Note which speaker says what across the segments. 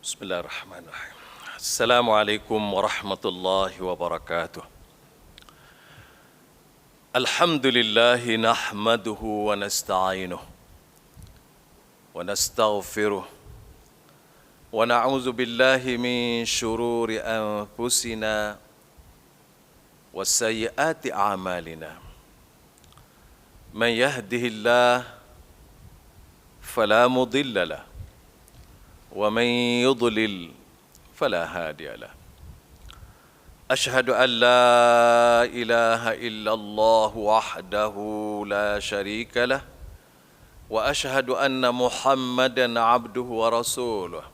Speaker 1: Bismillahirrahmanirrahim. Assalamualaikum warahmatullahi wabarakatuh. Alhamdulillahi nahmaduhu wa nasta'inuh wa nastaghfiruh wa na'udzu billahi min syururi anfusina wa sayyiati a'malina. Man yahdihillahu fala mudilla lahu ومن يضلل فلا هادي له أشهد أن لا إله إلا الله وحده لا شريك له وأشهد أن محمدا عبده ورسوله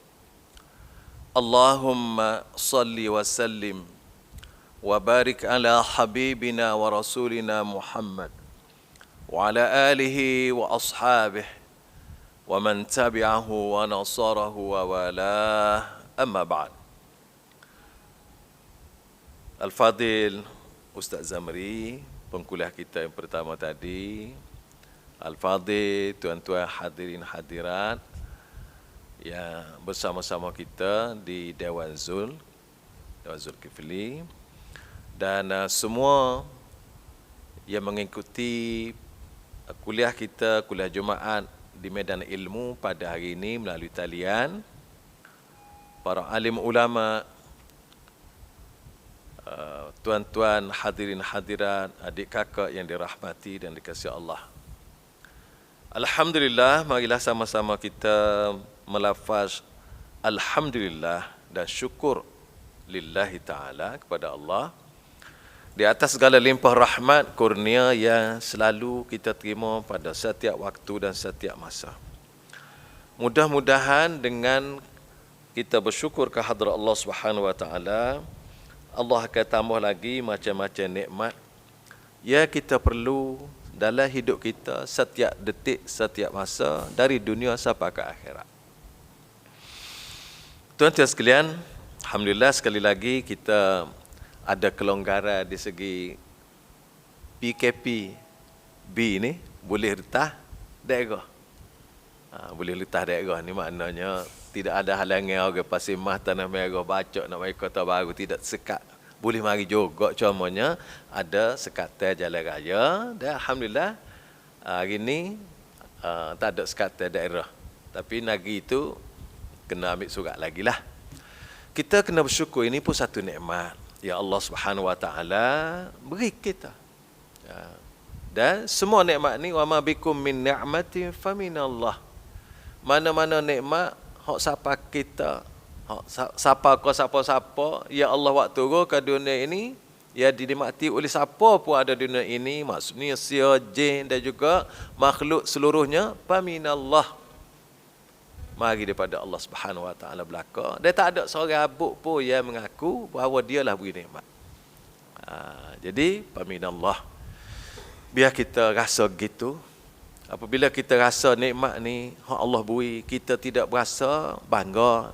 Speaker 1: اللهم صل وسلم وبارك على حبيبنا ورسولنا محمد وعلى آله وأصحابه ومن تبعه ونصره ووالاه أما بعد. Al-Fadil Ustaz Zamri, pengkuliah kita yang pertama tadi. Al-Fadil, tuan-tuan hadirin hadirat yang bersama-sama kita di Dewan Zulkifli, dan semua yang mengikuti kuliah kita, kuliah Jumaat di medan ilmu pada hari ini melalui talian, para alim ulama, tuan-tuan hadirin hadirat, adik kakak yang dirahmati dan dikasihi Allah. Alhamdulillah, marilah sama-sama kita melafaz alhamdulillah dan syukur lillahi ta'ala kepada Allah di atas segala limpah rahmat kurnia yang selalu kita terima pada setiap waktu dan setiap masa. Mudah-mudahan dengan kita bersyukur ke hadrat Allah Subhanahu wa taala, Allah akan tambah lagi macam-macam nikmat yang kita perlu dalam hidup kita setiap detik, setiap masa, dari dunia sampai ke akhirat. Tuan-tuan sekalian, alhamdulillah sekali lagi kita ada kelonggaran di segi PKP ni, boleh retah daerah. Boleh retah daerah ni maknanya tidak ada halangan orang Pasir Mas, Tanah Merah, Bacok nak mai Kota Baru tidak sekat. Boleh mari juga, contohnya ada sekatan jalan raya, dan alhamdulillah hari ni tak ada sekatan daerah. Tapi negeri itu kena ambil surat lagi lah. Kita kena bersyukur, ini pun satu nikmat ya Allah Subhanahu wa taala beri kita. Dan semua nikmat ni, wa ma bikum min ni'matin fa minallah. Mana-mana nikmat hak siapa kita, hak siapa ya Allah wak turun ke dunia ini, ya dinikmati oleh siapa pun ada dunia ini, maksudnya manusia, jin dan juga makhluk seluruhnya, fa minallah. Mari daripada Allah Subhanahu wa taala belaka. Dia tak ada seorang abuk pun yang mengaku bahawa dialah beri nikmat. Jadi paminallah. Biar kita rasa gitu. Apabila kita rasa nikmat ni hak Allah beri, kita tidak berasa bangga,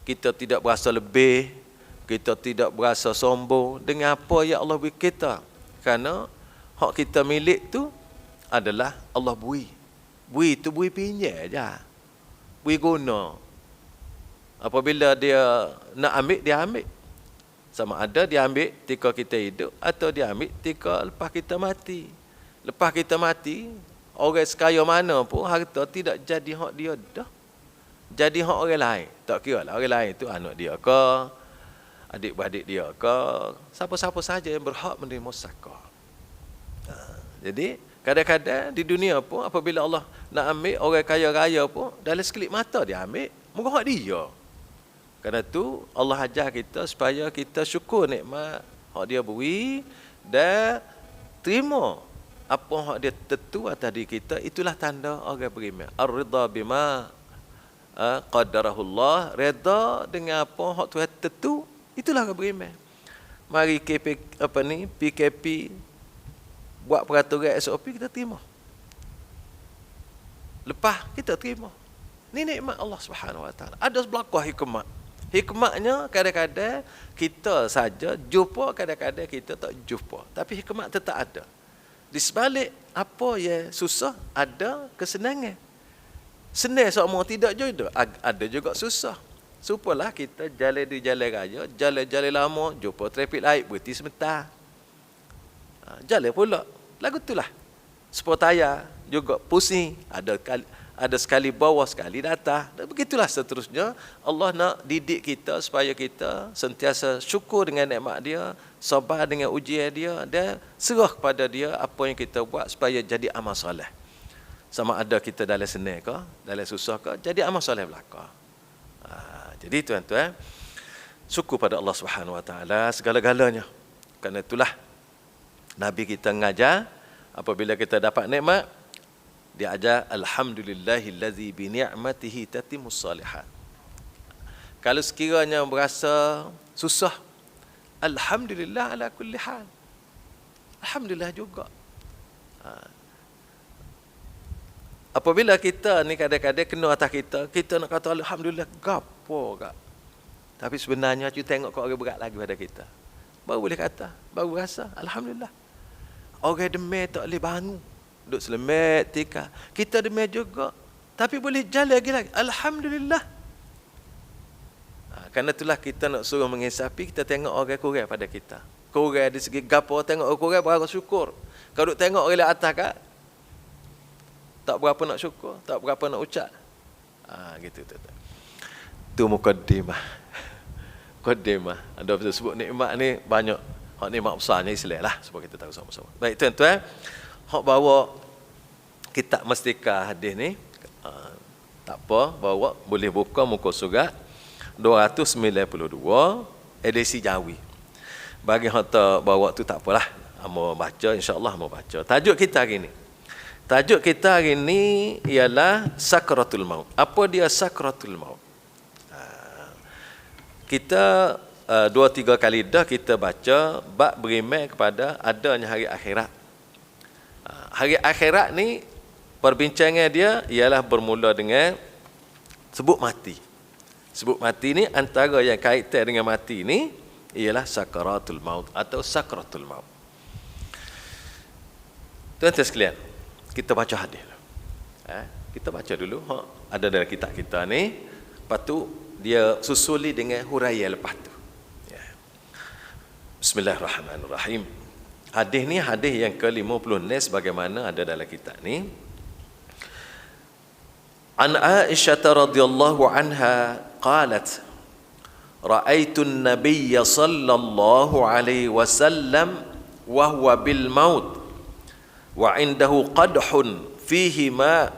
Speaker 1: kita tidak berasa lebih, kita tidak berasa sombong dengan apa yang Allah beri kita. Kerana hak kita milik tu adalah Allah beri. Beri tu beri pinjam aja. Beri guna. Apabila dia nak ambil, dia ambil. Sama ada dia ambil ketika kita hidup atau dia ambil ketika lepas kita mati. Lepas kita mati, orang sekaya mana pun harta tidak jadi hak dia dah. Jadi hak orang lain. Tak kira lah orang lain tu anak dia ke, adik-beradik dia ke, siapa-siapa saja yang berhak menerima zakah. Jadi kadang-kadang di dunia pun apabila Allah nak ambil orang kaya raya pun, dalam sekelip mata dia ambil, mungkin hak dia. Kerana tu Allah ajar kita supaya kita syukur nikmat hak dia beri dan terima apa hak dia tentu atas diri kita. Itulah tanda orang beriman. Ar-ridha bima qadarahullah, redha dengan apa hak Tuhan tentu, itulah orang beriman. Mari PKP buat peraturan SOP, kita terima. Lepas kita terima. Ini nikmat Allah Subhanahu wa taala. Ada belakang hikmat. Hikmatnya kadang-kadang kita saja jumpa, kadang-kadang kita tak jumpa. Tapi hikmat tetap ada. Di sebalik apa yang susah, ada kesenangan. Senang semua tidak juga. Ada juga susah. Supalah kita jalan di jalan raya, jalan-jalan lama, jumpa traffic light, berhenti sebentar. Jalan pula. Lagu itulah. Sport tayar juga pusing. Ada sekali bawah, sekali atas. Dan begitulah seterusnya. Allah nak didik kita supaya kita sentiasa syukur dengan nikmat dia, sabar dengan ujian dia, dan serah kepada dia apa yang kita buat supaya jadi amal soleh. Sama ada kita dalam senang ke, dalam susah ke, jadi amal soleh belaka. Jadi tuan-tuan, syukur pada Allah Subhanahu Wa Taala segala-galanya. Kerana itulah Nabi kita mengajar, apabila kita dapat nikmat, dia ajar alhamdulillahillazi bi ni'matihi tatimmus salihat. Kalau sekiranya berasa susah, alhamdulillah ala kulli hal. Alhamdulillah juga. Apabila kita ni kadang-kadang kena atas kita nak kata alhamdulillah gapo gak. Tapi sebenarnya kita tengok kau orang berat lagi pada kita. Baru boleh kata, baru rasa alhamdulillah. Orang demam tak boleh bangun. Duduk selemat, tikar. Kita demam juga. Tapi boleh jalan lagi. Alhamdulillah. Kerana itulah kita nak suruh mengisapi, kita tengok orang kurang pada kita. Kurang dari segi gapo, tengok orang kurang berapa syukur. Kalau duduk tengok orang atas kat, tak berapa nak syukur, tak berapa nak ucap. Gitu. Itu mukaddimah. Mukaddimah. Ada sebut nikmat ni banyak. Hak nikmat besarnya Islam lah, supaya kita tahu sama-sama. Baik tuan-tuan, hak bawa kitab Mestika hadis ni, tak apa, bawa boleh buka muka surat 292 edisi Jawi. Bagi hak tak bawa tu tak apalah, mau baca insya-Allah mau baca. Tajuk kita hari ni. Tajuk kita hari ni ialah Sakratul Maut. Apa dia Sakratul Maut? Kita 2-3 kali dah kita baca bab beriman kepada adanya hari akhirat. Hari akhirat ni perbincangan dia ialah bermula dengan sebut mati. Sebut mati ni antara yang kaitan dengan mati ni ialah sakaratul maut atau sakratul maut. Tuan-tuan sekalian, kita baca hadis. Kita baca dulu ada dalam kitab kita ni, lepas tu dia susuli dengan huraian lepas tu. Bismillahirrahmanirrahim. Hadis ni hadis yang ke-56 bagaimana ada dalam kitab ni. An Aisyah radhiyallahu anha qalat ra'aitu an-nabiy sallallahu alaihi wasallam wa huwa bil maut wa 'indahu qadhun fihi ma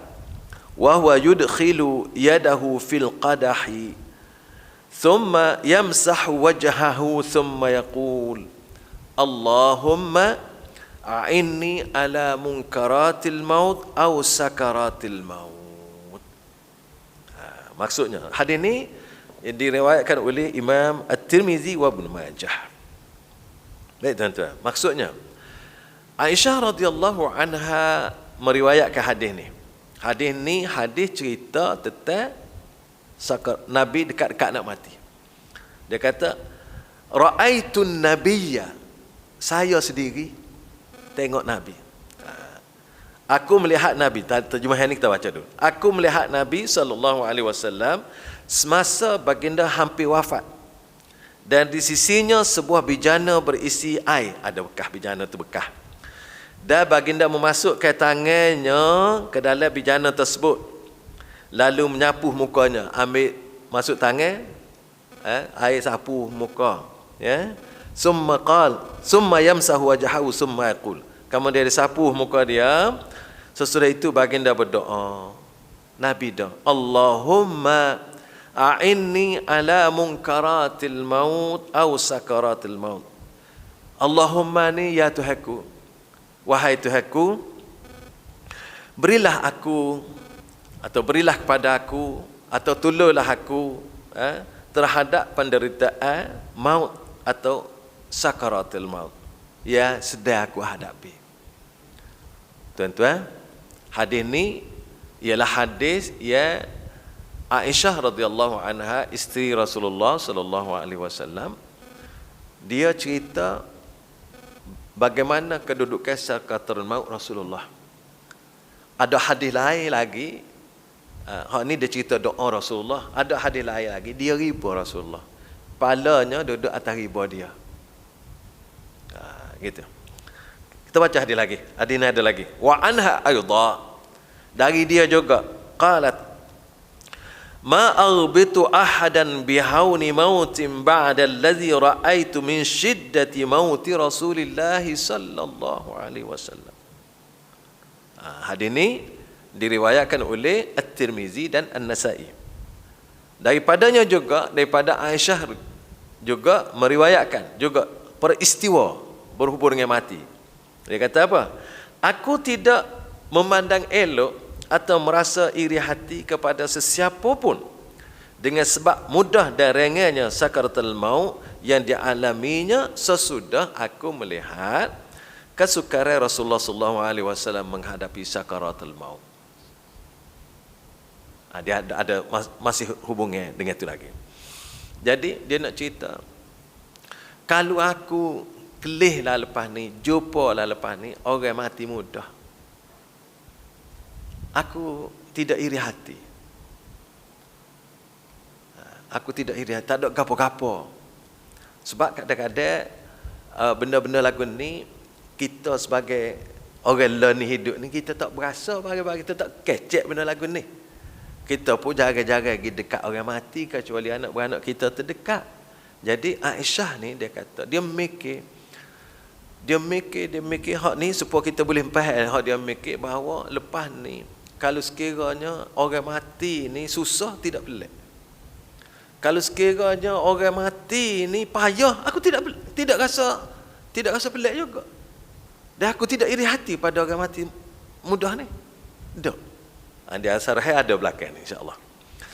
Speaker 1: wa huwa yudkhilu yadahu fil qadahi ثم يمسح وجهه ثم يقول اللهم أعني على منكرات الموت أو سكرات الموت. Maksudnya hadis ni diriwayatkan oleh Imam At-Tirmizi wa Ibn Majah. Baik tuan-tuan, maksudnya Aisyah radhiyallahu anha meriwayatkan hadis ni. Hadis ni hadis cerita tentang Nabi dekat-dekat nak mati. Dia kata, ra'aitun nabiyya, saya sendiri tengok Nabi. Aku melihat Nabi. Terjemahan ni kita baca dulu. Aku melihat Nabi SAW semasa baginda hampir wafat. Dan di sisinya sebuah bijana berisi air. Ada bekas bijana tu bekas. Dan baginda memasukkan tangannya ke dalam bijana tersebut. Lalu menyapu mukanya, ambil masuk tangan, air sapu muka, ya. Summa qal, summa yamsahu wajhahu summa yaqul. Kemudian dia sapu muka dia. Sesudah itu baginda berdoa. Nabi doa, Allahumma a'inni ala munkaratil maut au sakaratil maut. Allahumma ni ya Tuhanku, wahai Tuhanku, berilah aku atau berilah kepada aku atau tolonglah aku terhadap penderitaan maut atau sakaratul maut yang sedang aku hadapi. Tuan-tuan, hadis ni ialah hadis yang Aisyah radhiyallahu anha, isteri Rasulullah sallallahu alaihi wasallam, dia cerita bagaimana kedudukan sakaratul maut Rasulullah. Ada hadis lain lagi Hak ni dia cerita doa Rasulullah. Ada hadis lain lagi, dia riba Rasulullah. Palanya duduk atas riba dia. Gitu. Kita baca hadis lagi. Hadis ni ada lagi. Wa anha aidha. Dari dia juga. Qalat ma aghbitu ahadan bihauni mautin ba'da alladhi ra'aitu min shiddati mauti Rasulillah sallallahu alaihi wasallam. Hadis ni diriwayatkan oleh At-Tirmizi dan An-Nasa'i. Daripadanya juga, daripada Aisyah juga meriwayatkan juga peristiwa berhubung dengan mati. Dia kata apa? Aku tidak memandang elok atau merasa iri hati kepada sesiapa pun dengan sebab mudah dan ringannya sakaratul maut yang dialaminya sesudah aku melihat kesukaran Rasulullah sallallahu alaihi wasallam menghadapi sakaratul maut. Dia ada masih hubungnya dengan itu lagi. Jadi dia nak cerita, kalau aku kelih lah lepas ni, jumpa lah lepas ni orang mati mudah, aku tidak iri hati. Aku tidak iri hati, tak ada gapo-gapo. Sebab kadang-kadang benda-benda lagu ni, kita sebagai orang learn hidup ni, kita tak berasa bagi-bagi, kita tak kecek benda lagu ni. Kita pun jaga-jaga pergi dekat orang mati kecuali anak beranak kita terdekat. Jadi Aisyah ni dia kata, dia mikir hak ni supaya kita boleh faham hak dia mikir bahawa lepas ni kalau sekiranya orang mati ni susah, tidak pelik. Kalau sekiranya orang mati ni payah, aku tidak rasa pelik juga. Dan aku tidak iri hati pada orang mati mudah ni. Tak. Dia sarah ada belakang ni, insya-Allah.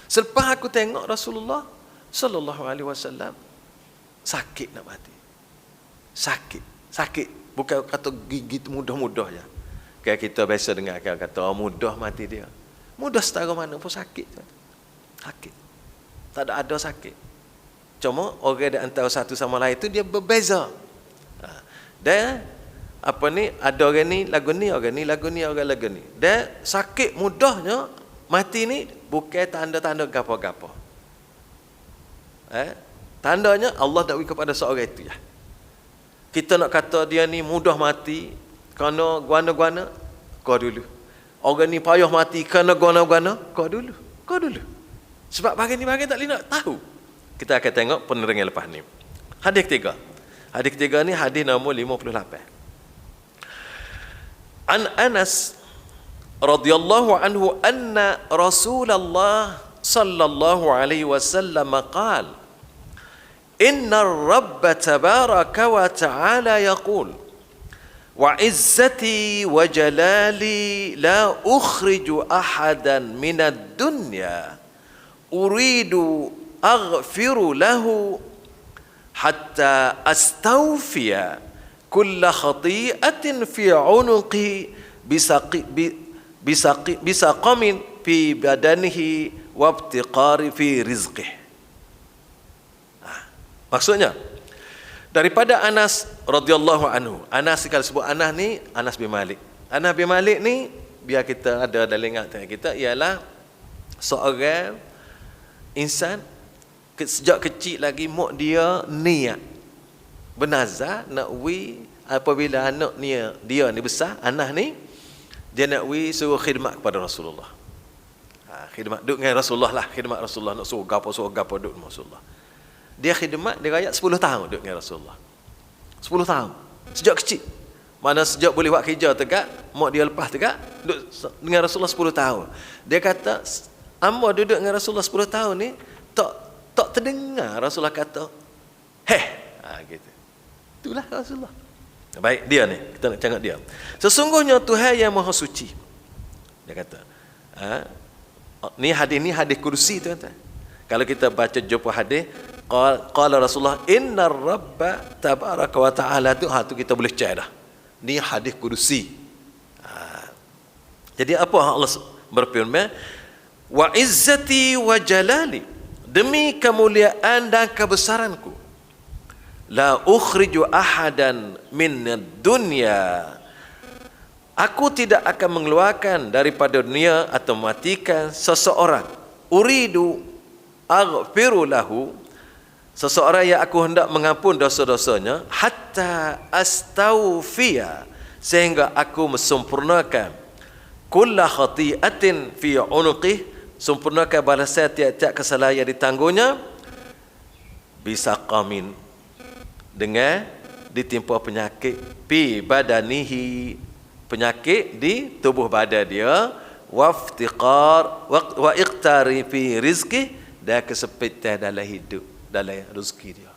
Speaker 1: Selepas aku tengok Rasulullah sallallahu alaihi wasallam sakit nak mati. Sakit. Bukan kata gigit mudah-mudah je. Kayak kita biasa dengar kata mudah mati dia. Mudah setara mana pun sakit. Sakit. Tak ada sakit. Cuma orang di antara satu sama lain itu dia berbeza. Dan apa ni, ada orang ni lagu ni, orang ni lagu ni, orang lagu ni. Dan sakit mudahnya mati ni bukan tanda-tanda gapo-gapo. Tandanya Allah dakwi kepada seorang itu ya. Kita nak kata dia ni mudah mati kerana guana-guana, kau dulu. Orang ni payah mati kerana guana-guana, kau dulu. Sebab bahagian tak boleh nak tahu. Kita akan tengok penerangan lepas ni. Hadis ketiga ni hadis nombor 58. An Anas radhiyallahu anhu anna Rasulullah sallallahu alaihi wasallam qala inna ar-rabb tabaraka wa ta'ala yaqul wa izzati wa jalali la ukhriju ahadan min ad-dunya uridu aghfiru lahu hatta astawfiya kulla khati'atin fi 'unuqi bisaqamin fi badanihi wa ibtiqari fi rizqihi. Maksudnya daripada Anas radhiyallahu anhu. Anas kalau sebut Anas ni Anas bin Malik. Anas bin Malik ni biar kita ada dalam ingatan kita ialah seorang insan sejak kecil lagi mak dia niat bernazar nak apabila anak dia ni besar, anak ni dia nak suruh khidmat kepada Rasulullah. Khidmat duduk dengan Rasulullah lah, khidmat Rasulullah, nak suruh gapo duduk dengan Rasulullah. Dia khidmat, dia rakyat 10 tahun duduk dengan Rasulullah. 10 tahun. Sejak kecil. Mana sejak boleh buat kerja tegak, mak dia lepas tegak, duduk dengan Rasulullah 10 tahun. Dia kata, amba duduk dengan Rasulullah 10 tahun ni, tak terdengar Rasulullah kata, gitu. Itulah Rasulullah. Baik, dia ni, kita nak tengok dia. Sesungguhnya Tuhan yang Maha Suci. Dia kata, ni hadis kursi tu kata. Kalau kita baca jumpa hadis, qala Rasulullah innar rabba tabaraka wa ta'ala tu kita boleh cek dah. Ni hadis kursi. Jadi apa Allah berfirman? Wa izzati wa jalali, demi kemuliaan dan kebesaranku, la ukhriju ahadan min dunya, Aku tidak akan mengeluarkan daripada dunia atau mematikan seseorang. Uridu aghfiru lahu, seseorang yang aku hendak mengampun dosa-dosanya, hatta astawfiya, sehingga aku sempurnakan kulla khati'atin fi unuqih, sempurnakan balasan tiap-tiap kesalahan yang ditanggungnya, bisa qamin, dengan ditimpa penyakit, fi badanihi, penyakit di tubuh badan dia, waftiqar wa iqtari fi rizqi, dan kesepitan dalam hidup, dalam rezeki dia.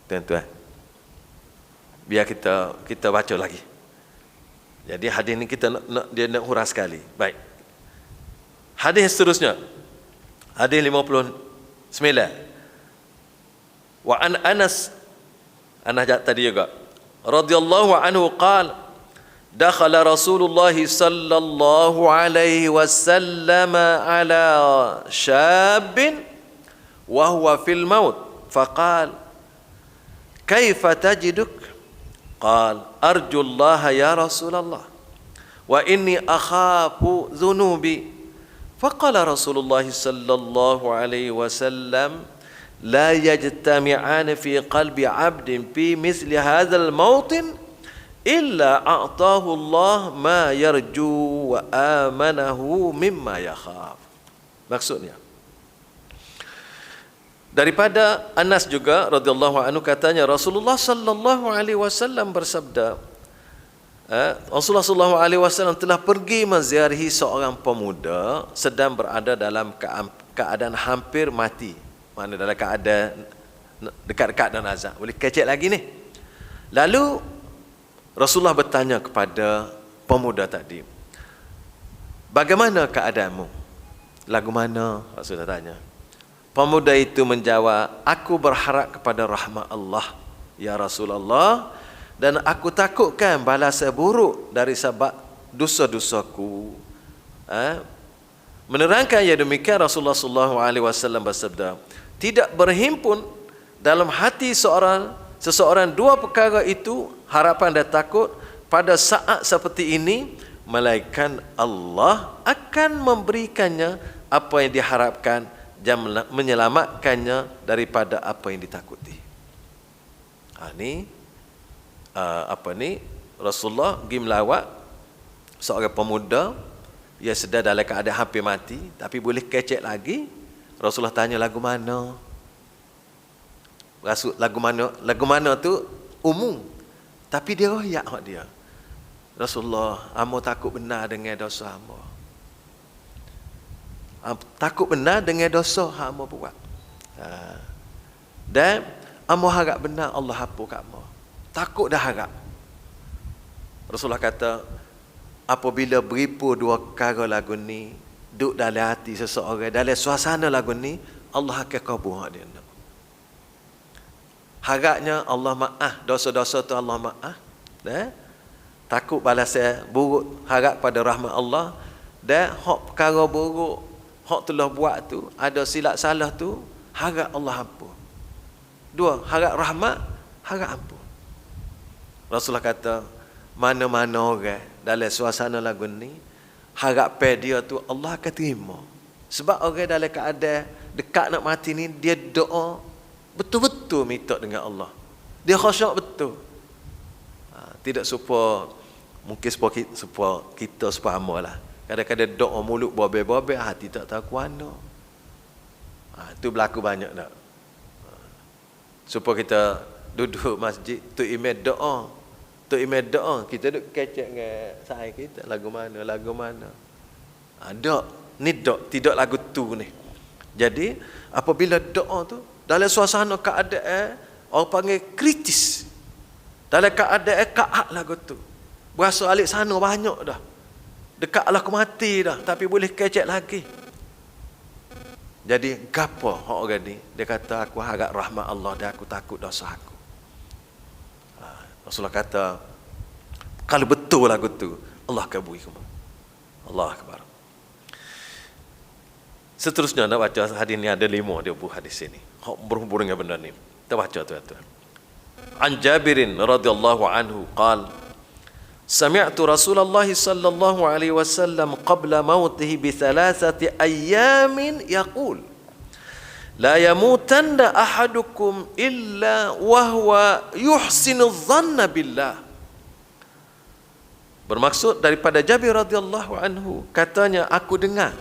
Speaker 1: Tuan-tuan, biar kita baca lagi. Jadi hadis ni kita dia nak hurah sekali. Baik. Hadis seterusnya. Hadis 59. Wa an Anas tadi juga. Radhiyallahu anhu qala dakhala Rasulullah sallallahu alaihi wasallam ala syabin wa huwa fil maut faqala kaifa tajiduk qala arju Allah ya Rasulullah wa inni akhafu dhunubi faqala Rasulullah sallallahu alaihi wasallam لا يجتمعان في قلب عبد في مثل هذا الموطن إلا أعطاه الله ما يرجو وآمنه مما يخاف. Maksudnya, daripada Anas juga radhiyallahu anhu katanya, Rasulullah sallallahu alaihi wasallam bersabda, Rasulullah sallallahu alaihi wasallam telah pergi menziarahi seorang pemuda sedang berada dalam keadaan hampir mati. Mana dalam keadaan dekat-dekat dan azab, boleh kecek lagi ni. Lalu Rasulullah bertanya kepada pemuda tadi, bagaimana keadaanmu? Lagu mana? Rasulullah tanya. Pemuda itu menjawab, aku berharap kepada rahmat Allah ya Rasulullah, dan aku takutkan balasan buruk dari sebab dosa-dosaku. Menerangkan yang demikian, Rasulullah sallallahu alaihi wasallam bersabda, tidak berhimpun dalam hati seseorang dua perkara itu, harapan dan takut, pada saat seperti ini, melainkan Allah akan memberikannya apa yang diharapkan dan menyelamatkannya daripada apa yang ditakuti. Rasulullah pergi melawat seorang pemuda yang sedang dalam keadaan hampir mati, tapi boleh kecek lagi. Rasulullah tanya, lagu mana? Lagu mana tu umum, tapi dia royak dia. Rasulullah, hamba takut benar dengan dosa hamba. Takut benar dengan dosa hamba buat. Dan hamba harap benar Allah hapus kat hamba. Takut dah harap. Rasulullah kata, apabila beripu dua perkara lagu ni duduk dalam hati seseorang, dalam suasana lagu ni, Allah akan kabul hak dia nak. Harapnya Allah maaf dosa-dosa tu, Allah maaf. Takut balasan buruk, harap pada rahmat Allah. Dan hak perkara buruk, hak telah buat tu, ada silap salah tu, harap Allah ampun. Dua, harap rahmat, harap ampun. Rasulullah kata, mana-mana orang dalam suasana lagu ni, harapan dia tu Allah akan terima. Sebab orang dalam keadaan dekat nak mati ni, dia doa betul-betul minta dengan Allah. Dia khusyuk betul. Tidak supaya, mungkin supaya kita sepaham lah. Kadang-kadang doa mulut bobe-bobe, hati tak tahu ke mana. Itu berlaku banyak tak? Supaya kita duduk masjid, tu imam doa. Kita duduk kecek dengan saya kita, lagu mana. Dok, ni dok, tidak lagu tu ni. Jadi, apabila doa tu, dalam suasana keadaan, orang panggil kritis. Dalam keadaan kaat lagu tu. Berasa alik sana banyak dah. Dekat Allah ke mati dah, tapi boleh kecek lagi. Jadi, gapo orang ni? Dia kata, aku harap rahmat Allah dan aku takut dosa aku. Rasulullah kata, kalau betul lagu tu, Allah kabul kamu. Allah akbar. Seterusnya nak baca hadis ni, ada 5 dia buah hadis ini. Berhubung dengan benda ni. Kita baca tuan-tuan. An Jabirin radhiyallahu anhu qala Sami'tu Rasulullah sallallahu alaihi wasallam qabla mautihi bi thalathati ayyamin yaqul la yamutanna ahadukum illa wa huwa yuhsinu dhanna billah. Bermaksud daripada Jabir radhiyallahu anhu, katanya aku dengar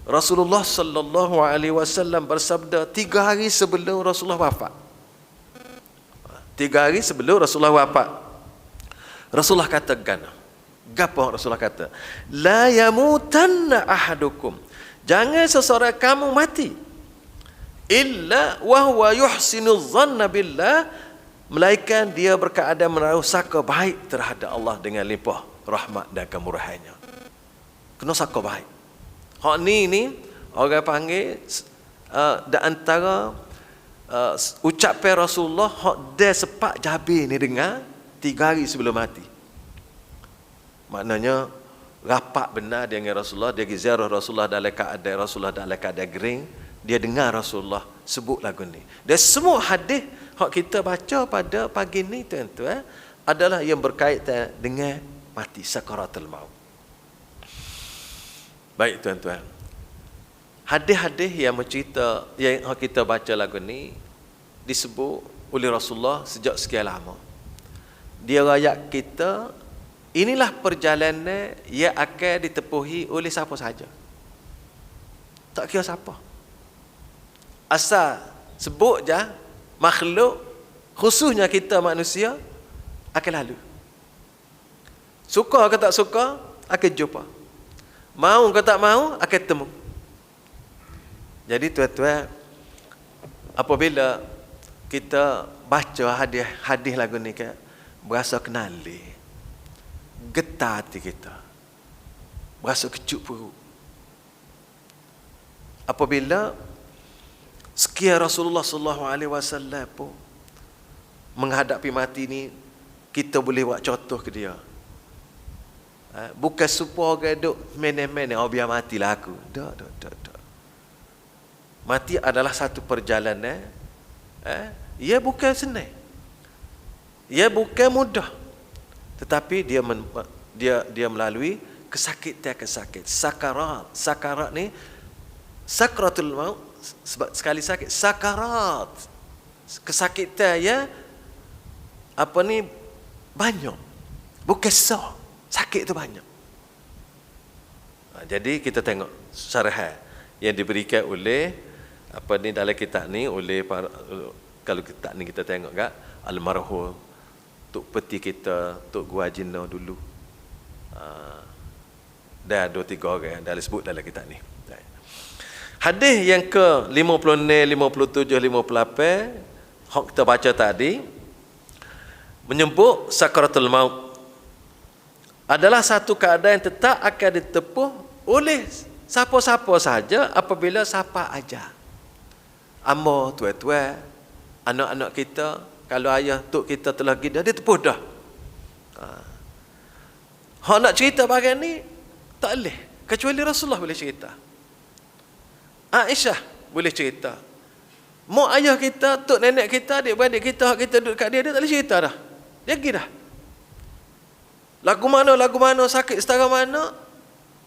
Speaker 1: Rasulullah sallallahu alaihi wasallam bersabda 3 hari sebelum Rasulullah wafat. 3 hari sebelum Rasulullah wafat, Rasulullah kata gapo Rasulullah kata, la yamutanna ahadukum, jangan seseorang kamu mati, illa wa huwa yuhsinu dhanna billah, melainkan dia berkeadaan menaruh sangka baik terhadap Allah dengan limpah rahmat dan kemurahannya. Kena sangka baik. Hak ni orang panggil di antara ucapan Rasulullah hak dia sepak Jabir ni dengar 3 hari sebelum mati. Maknanya rapat benar dengan Rasulullah, dia pergi ziarah Rasulullah dalam keadaan Rasulullah dalam keadaan gering, dia dengar Rasulullah sebut lagu ni. Dan semua hadis hak kita baca pada pagi ni tuan-tuan adalah yang berkaitan dengan mati, sakaratul maut. Baik tuan-tuan, hadis-hadis yang mencerita yang kita baca lagu ni disebut oleh Rasulullah sejak sekian lama. Dia rakyat kita, inilah perjalanan yang akan ditepuhi oleh siapa saja. Tak kira siapa. Asal sebut je makhluk, khususnya kita manusia, akan lalu. Suka ke tak suka, akan jumpa. Mau ke tak mau, akan temu. Jadi tuan-tuan, apabila kita baca hadis lagu ni kan, berasa kenali, getar hati kita, berasa kecut perut. Apabila sekian Rasulullah sallallahu alaihi wasallam pun menghadapi mati ni, kita boleh buat contoh ke dia. Bukan supaya orang duk mene-mene, oh biar matilah aku. Tak. Mati adalah satu perjalanan. Ia bukan senang. Ia bukan mudah. Tetapi dia melalui kesakitan. Sakarat ni, sakratul maut, sebab sekali sakit, sakarat. Kesakitan ya banyak. Bukan sakit tu banyak. Jadi kita tengok syarah yang diberikan oleh dalam kitab ni oleh kalau kitab ni kita tengok gak almarhum Tok Peti kita, Tok Gua Jina dulu. Dah 2-3 orang dah disebut dalam kitab ni. Hadis yang ke 56, 57, 58 hak kita baca tadi menyebut sakaratul maut adalah satu keadaan yang tetap akan ditepuh oleh siapa-siapa saja apabila siapa aja. Amo tuan-tuan, anak-anak kita, kalau ayah tok kita telah gida, dia tepuh dah. Hak nak cerita bagian ni tak boleh, kecuali Rasulullah boleh cerita. Aisyah boleh cerita. Mak ayah kita, tok nenek kita, adik-beradik kita, hak kita duduk kat dia tak boleh cerita dah. Dia pergi dah. Lagu mana, sakit setara mana,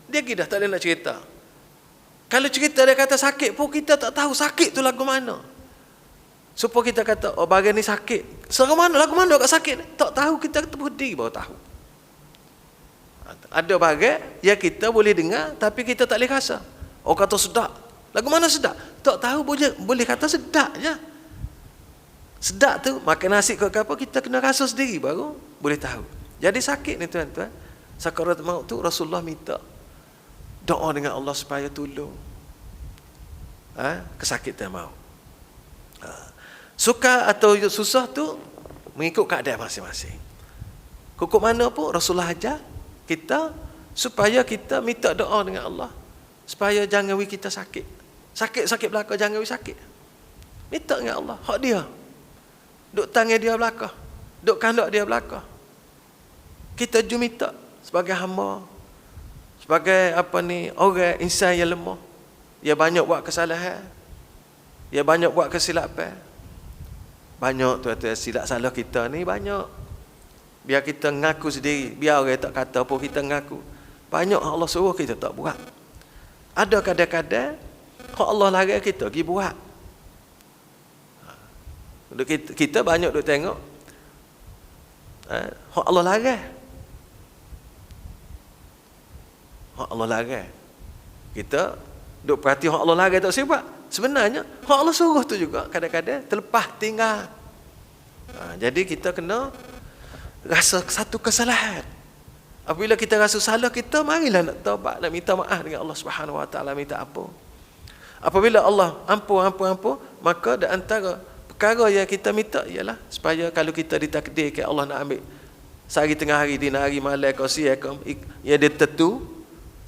Speaker 1: dia pergi dah, tak boleh nak cerita. Kalau cerita dia kata sakit pun, kita tak tahu sakit tu lagu mana. Supaya kita kata, oh bagian ni sakit. Setara mana, lagu mana kat sakit? Tak tahu, kita berdiri baru tahu. Ada bagian yang kita boleh dengar, tapi kita tak boleh rasa. Oh kata sedap. Lagu mana sedap? Tak tahu, boleh kata sedap je. Sedap tu, makan nasi ke apa, kita kena rasa sendiri baru boleh tahu. Jadi sakit ni tuan-tuan, sakarat maut tu Rasulullah minta doa dengan Allah supaya tolong kesakitan maut. Suka atau susah tu mengikut keadaan masing-masing. Kukuk mana pun Rasulullah ajar kita supaya kita minta doa dengan Allah supaya jangan kita sakit. Sakit belaka, jangan sakit. Minta dengan Allah, hak dia. Duk tangan dia belaka, duk kandak dia belaka. Kita jom minta sebagai hamba, sebagai orang insan yang lemah, dia banyak buat kesalahan, dia banyak buat kesilapan. Banyak tuan-tuan silap salah kita ni banyak. Biar kita ngaku sendiri. Biar orang tak kata apa, kita ngaku. Banyak Allah suruh kita tak buat. Ada kadang-kadang kalau Allah larang kita pergi buat. Kita banyak duk tengok hak Allah larang. Hak Allah larang. Kita duk perhati hak Allah larang tak sebab sebenarnya hak Allah suruh tu juga kadang-kadang terlepas tinggal. Jadi kita kena rasa satu kesalahan. Apabila kita rasa salah, kita marilah nak taubat, nak minta maaf dengan Allah Subhanahu Wa Taala, minta ampun. Apabila Allah ampun, maka di antara perkara yang kita minta ialah supaya kalau kita ditakdirkan Allah nak ambil sehari tengah hari, dina hari, malam, kau siang, yang dia tentu,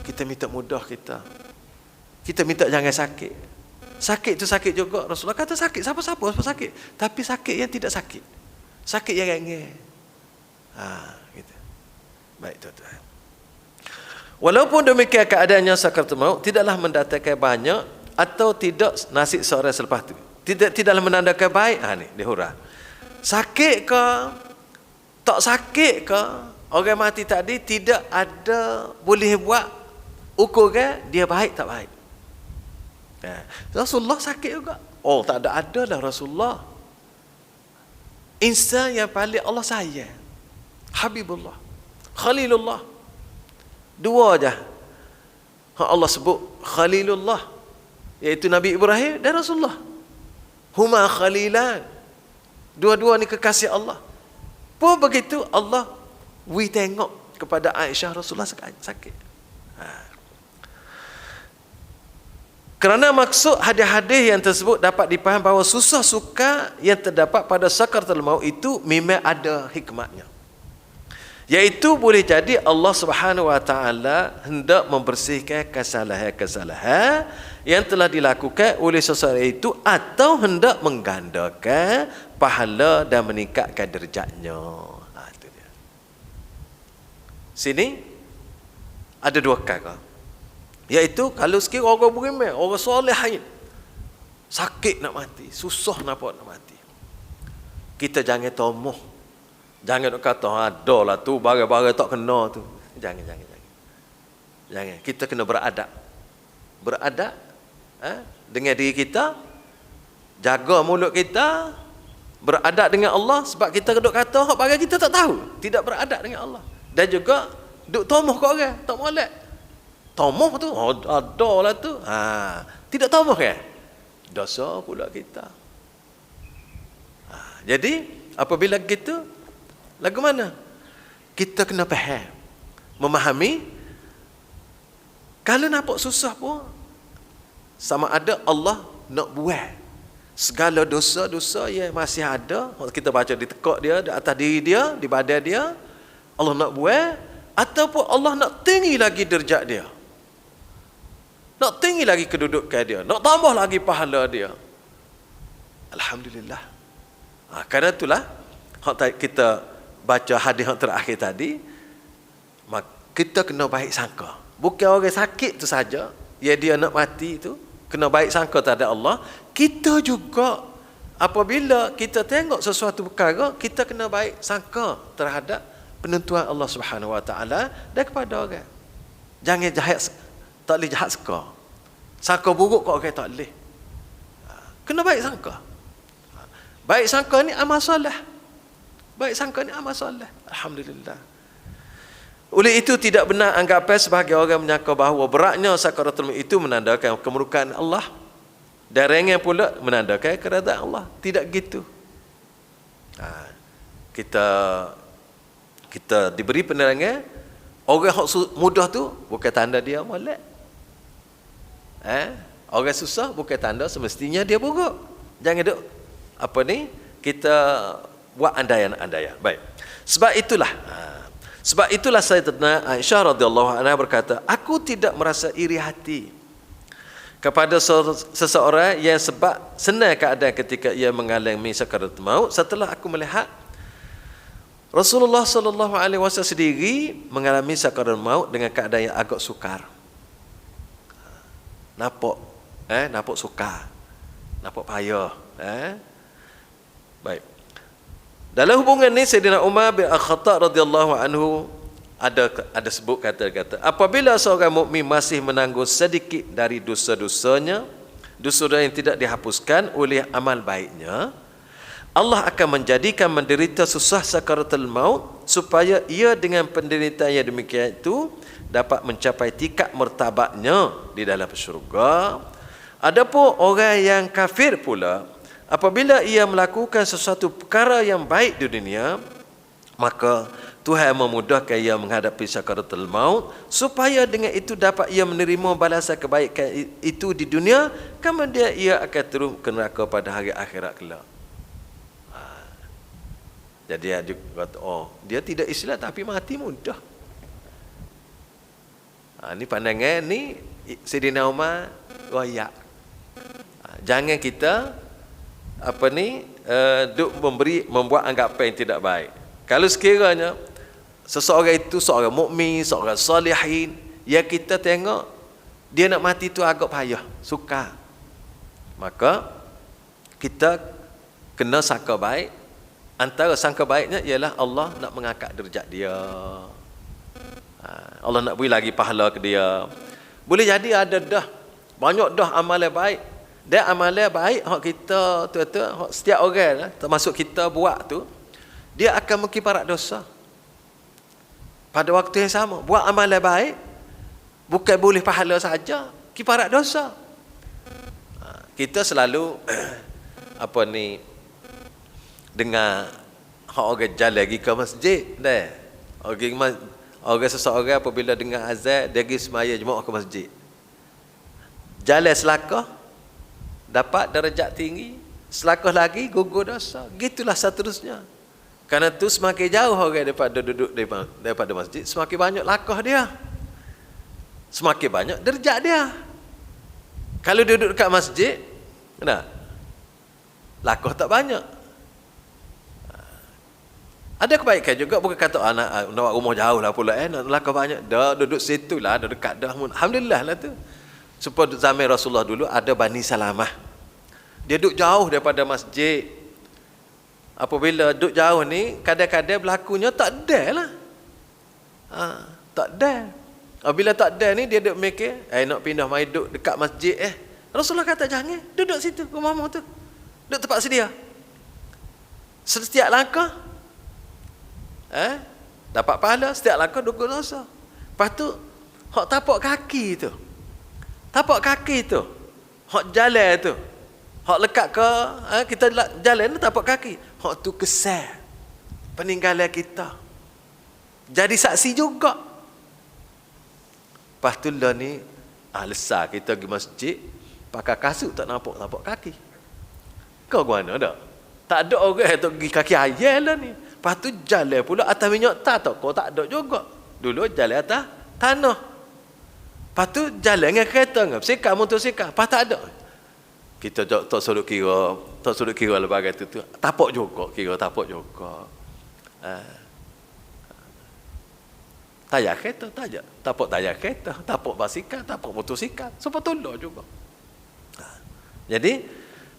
Speaker 1: kita minta mudah kita. Kita minta jangan sakit. Sakit tu sakit juga. Rasulullah kata sakit, siapa-siapa sakit. Tapi sakit yang tidak sakit. Sakit yang ringan. Gitu. Baik tuan-tuan. Walaupun demikian keadaannya sakaratul maut tidaklah mendatangkan banyak atau tidak nasib seorang selepas itu. Tidaklah menandakan baik. Ni dia hurah. Sakit ke tak sakit ke, orang mati tadi tidak ada boleh buat ukuran dia baik tak baik. Rasulullah sakit juga. Oh, tak ada lah Rasulullah. Insan yang paling Allah sayang. Habibullah, Khalilullah. Dua aja Allah sebut Khalilullah, iaitu Nabi Ibrahim dan Rasulullah. Huma khalilan. Dua-dua ni kekasih Allah. Pun begitu Allah tengok kepada Aisyah Rasulullah sakit. Kerana maksud hadis-hadis yang tersebut dapat dipaham bahawa susah suka yang terdapat pada sakaratul maut itu memang ada hikmatnya. Iaitu boleh jadi Allah Subhanahu Wa Taala hendak membersihkan kesalahan-kesalahan yang telah dilakukan oleh seseorang itu, atau hendak menggandakan pahala dan meningkatkan derajatnya. Itu dia. Sini ada dua perkara. Iaitu kalau sekiranya orang beriman, orang soleh sakit nak mati, susah nak mati, kita jangan tomoh. Jangan nak kata adalah tu barang-barang tak kena tu. Jangan. Kita kena beradab dengan diri kita, jaga mulut kita, beradab dengan Allah. Sebab kita duk kata hak barang kita tak tahu, tidak beradab dengan Allah. Dan juga duk tomoh kat orang, tak molek. Tomoh tu adalah tu. Tidak tomoh kan? Dosa pula kita. Jadi apabila gitu, lagu mana? Kita kena faham, memahami. Kalau nampak susah pun, sama ada Allah nak buat segala dosa-dosa yang masih ada, kita baca di tekak dia, di atas diri dia, di badan dia, Allah nak buat, ataupun Allah nak tinggi lagi derajat dia, nak tinggi lagi kedudukan dia, nak tambah lagi pahala dia. Alhamdulillah. Kerana itulah kita baca hadis yang terakhir tadi, kita kena baik sangka. Bukan orang sakit tu saja, ya dia nak mati tu, kena baik sangka terhadap Allah. Kita juga apabila kita tengok sesuatu perkara, kita kena baik sangka terhadap penentuan Allah Subhanahu Wa Taala dan kepada orang. Jangan jahat, tak boleh jahat sangka buruk kat orang tak boleh. Kena baik sangka. Baik sangka ni amal soleh. Baik sangka ni amal soleh. Alhamdulillah. Oleh itu tidak benar anggapan sebahagian orang menyangka bahawa beratnya sakaratul maut itu menandakan kemurkaan Allah, dan ringan pula menandakan keredaan Allah. Tidak gitu. Kita diberi penerangan, orang yang mudah tu bukan tanda dia molek. Orang susah bukan tanda semestinya dia buruk. Jangan duk kita buat andaian-andaian. Baik. Sebab itulah Sayyidatina Aisyah radhiyallahu anha berkata, aku tidak merasa iri hati kepada seseorang yang sebab senang keadaan ketika ia mengalami sakaratul maut setelah aku melihat Rasulullah sallallahu alaihi wasallam sendiri mengalami sakaratul maut dengan keadaan yang agak sukar. Nampak sukar, nampak payah. Baik. Dalam hubungan ni Sayyidina Umar bin Al-Khattab radhiyallahu anhu ada sebut kata-kata, apabila seorang mukmin masih menanggung sedikit dari dosa-dosanya, dosa yang tidak dihapuskan oleh amal baiknya, Allah akan menjadikan menderita susah sakaratul maut supaya ia dengan penderitaan yang demikian itu dapat mencapai tingkat martabatnya di dalam syurga. Adapun orang yang kafir pula, apabila ia melakukan sesuatu perkara yang baik di dunia, maka Tuhan memudahkan ia menghadapi sakaratul maut supaya dengan itu dapat ia menerima balasan kebaikan itu di dunia, kemudian ia akan terus ke neraka pada hari akhirat kelak. Jadi dia juga kata, dia tidak Islam tapi mati mudah. Ni pandangan ni Sayyidina Umar royak. Jangan kita membuat anggapan yang tidak baik. Kalau sekiranya seseorang itu seorang mukmin, seorang salihin, ya kita tengok dia nak mati tu agak payah, sukar, maka kita kena sangka baik. Antara sangka baiknya ialah Allah nak mengangkat derajat dia, Allah nak beri lagi pahala ke dia. Boleh jadi ada dah banyak dah amalan baik, dan amalan baik hak kita hak setiap orang termasuk kita buat tu, dia akan mengkifarat dosa. Pada waktu yang sama, buat amalan baik bukan boleh pahala saja, kifarat dosa. Kita selalu dengar hak orang jalan pergi ke masjid dah. Orang seseorang apabila dengar azan dia pergi semaya jemaah ke masjid. Jalan selakah dapat darjat tinggi, selakah lagi gugur dosa. Gitulah seterusnya. Kerana tu semakin jauh orang daripada duduk daripada masjid, semakin banyak lakah dia, semakin banyak darjat dia. Kalau duduk dekat masjid, lakah tak banyak. Ada kebaikan juga, bukan kata anak nak rumah jauh lah pula nak lakah banyak. Dah duduk situ lah, dah dekat dah. Alhamdulillah lah tu. Supaya zaman Rasulullah dulu ada Bani Salamah. Dia duduk jauh daripada masjid. Apabila duduk jauh ni, kadang-kadang berlakunya tak ada lah. Tak ada. Apabila tak ada ni, dia duduk mikir, nak pindah mai duduk dekat masjid Rasulullah kata jangan, duduk situ, rumahmu tu. Duduk tempat sedia. Setiap langkah dapat pahala, setiap langkah dukung dosa. Lepas tu hak tapak kaki tu, hak jalan tu, hak lekat ke kita jalan tu tapak kaki, hak tu kesan peninggalan kita, jadi saksi juga. Lepas tu lah ni lesar kita pergi masjid pakai kasut tak nampak tapak kaki. Kau mana dah? Tak ada orang yang pergi kaki ayam lah ni. Lepas tu jalan pula atas minyak tak ada juga. Dulu jalan atas tanah. Lepas tu jalan dengan kereta, bersikap motosikal. Lepas tak ada. Kita tak suruh kira lebagai tu. Tapak juga. Tayar kereta, tapak tayar kereta, tapak basikal, tapak motosikal. Semua tolong juga. Jadi,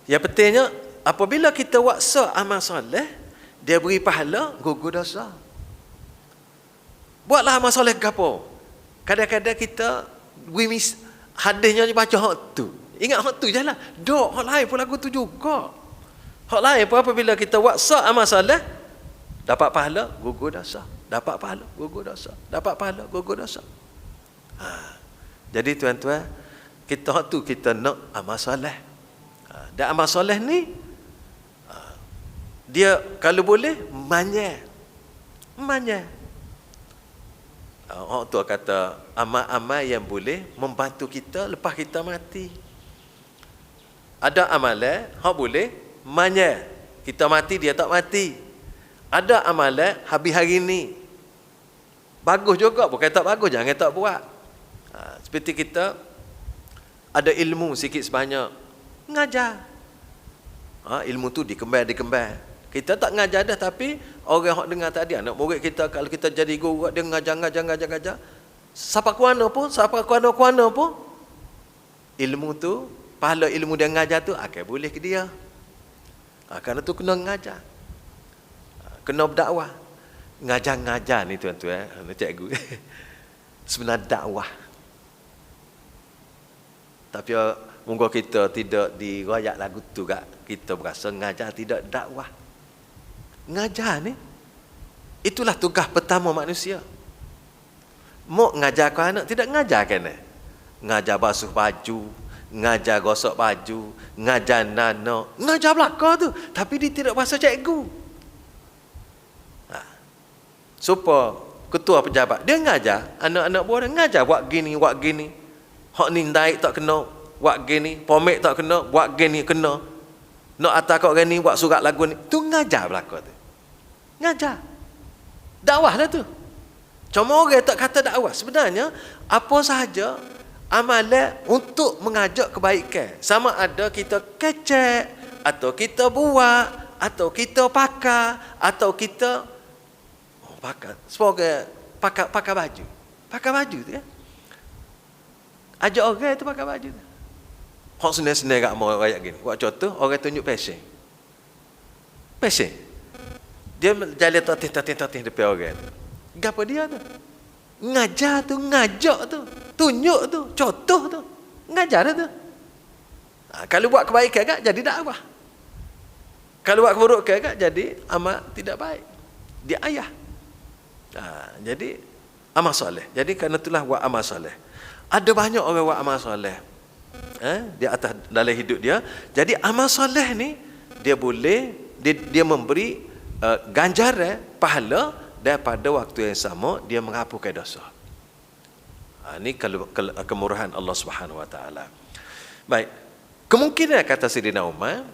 Speaker 1: yang pentingnya, apabila kita waksa amal soleh, dia beri pahala, gugur dosa. Buatlah amal soleh gapo. Kadang-kadang kita hadisnya baca hak tu. Ingat hak tu je lah. Dok, hak lain pun lagu tu juga. Hak lain pun apabila kita waksa amal soleh, dapat pahala, gugur dosa. Dapat pahala, gugur dosa. Dapat pahala, gugur dosa. Jadi tuan-tuan, kita hak tu kita nak amal soleh. Dan amal soleh ni, dia kalau boleh manja. Orang tua kata amal-amal yang boleh membantu kita lepas kita mati. Ada amalan hak boleh manja, kita mati dia tak mati. Ada amalan habis hari ni bagus juga, bukan tak bagus jangan tak buat. Seperti kita ada ilmu sikit sebanyak, ngajar. Ilmu tu dikembang. Kita tak ngajar dah, tapi orang yang dengar tadi, anak murid kita, kalau kita jadi guru, dia ngajar. Siapa kuana pun, ilmu tu, pahala ilmu dia ngajar tu, boleh ke dia. Kerana tu kena ngajar. Kena berdakwah. Ngajar-ngajar ni tuan-tuan, cikgu. Sebenarnya dakwah. Tapi mungkin kita tidak dirayak lagu tu kak. Kita berasa ngajar tidak dakwah. Ngajar ni, itulah tugas pertama manusia. Mau ngajar ke anak, tidak ngajar kan? Ngajar basuh baju, ngajar gosok baju, ngajar nana, ngajar belakang tu. Tapi dia tidak bahasa cikgu. Supaya ketua pejabat, dia ngajar, anak-anak buah dia ngajar, buat gini. Hak ni naik tak kena, buat gini. Pomek tak kena, buat gini kena. Nak atas kau gini, buat surat lagu ni. Tu ngajar belakang tu. Ngajar. Dakwah lah tu. Cuma orang tak kata dakwah. Sebenarnya, apa sahaja amalan untuk mengajak kebaikan. Sama ada kita kecek, atau kita buat, atau kita pakar, atau kita sebagai pakai baju. Pakai baju tu kan. Ajak orang tu pakai baju tu. Hak senang-senang kat mau rakyat gini. Buat contoh, orang tunjuk passion. Passion. Dia jalan tatih depan orang tu. Gapo dia tu? Ngajar tu, ngajak tu, tunjuk tu, contoh tu. Ngajar tu. Kalau buat kebaikan kan jadi dakwah. Kalau buat keburukan kan jadi amal tidak baik. Dia ayah. Jadi amal soleh. Jadi kerana itulah buat amal soleh. Ada banyak orang buat amal soleh di atas dalam hidup dia. Jadi amal soleh ni dia boleh dia memberi ganjaran pahala daripada waktu yang sama dia menghapuskan dosa. Ini kalau kemurahan Allah Subhanahu Wa Taala. Baik. Kemungkinan kata Sayyidina Umar,